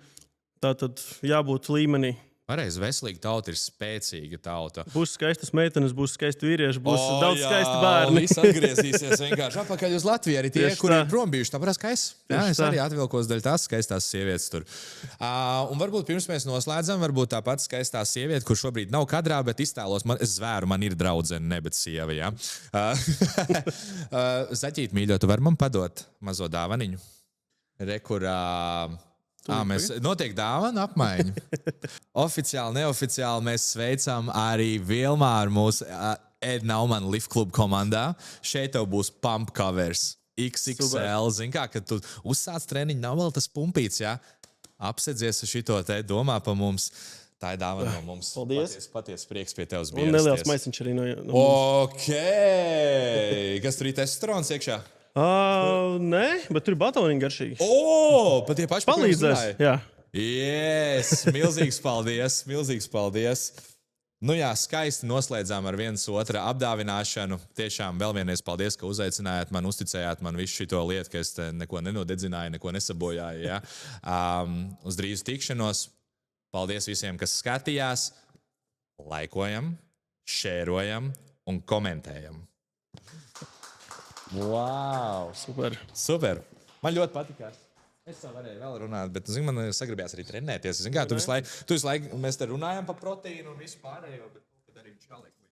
Tātad jābūt līmenī. Pareizi, veselīga tauta ir spēcīga tauta. Būs skaistas meitenes, būs skaisti vīrieši, būs daudz skaisti bērni. Viss atgriezīsies vienkārši atpakaļ uz Latviju. Arī tie, kuri ir prom bijuši, tāpēc kā es arī atvilkos daļu tās skaistās sievietes tur. Un varbūt pirms mēs noslēdzam, varbūt tā pati skaistā sieviete, kur šobrīd nav kadrā, bet iztēlos, es zvēru, man ir draudzene, ne bet sieva. Ja? Zaķīt, mīļo, tu vari man padot mazo dāvaniņu? Notiek dāvana apmaiņa. Oficiāli, neoficiāli mēs sveicam arī Vilmāru mūsu Ed Nauman Lift Club komandā. Šeit tev būs pump covers XXL. Zini kā, kad tu uzsāc treniņu, nav vēl tas pumpīts, apsedzies ar šito te, domā pa mums. Tā ir dāvana no mums. Paldies. Patiesi prieks pie tevis bija. Un neliels maisiņš arī no mums. Ok! Kas tur ir testosterons iekšā? Nē, bet tur ir batoniņi garšīgi. Pat tie paši palīdzēs. Jā. Yes, milzīgs paldies. Skaisti noslēdzām ar viens otra apdāvināšanu. Tiešām vēl vienreiz paldies, ka uzaicinājāt man, uzticējāt man visu šito lietu, ka es neko nenodedzināju, neko nesabojāju. Ja? Uz drīzu tikšanos. Paldies visiem, kas skatījās. Laikojam, šērojam un komentējam. Wow! Super! Man ļoti patikās. Es tā varēju vēl runāt, bet man sagribējās arī trenēties. Tu visu laiku mēs te runājam par proteīnu un visu pārējo, bet arī viņš kā liek.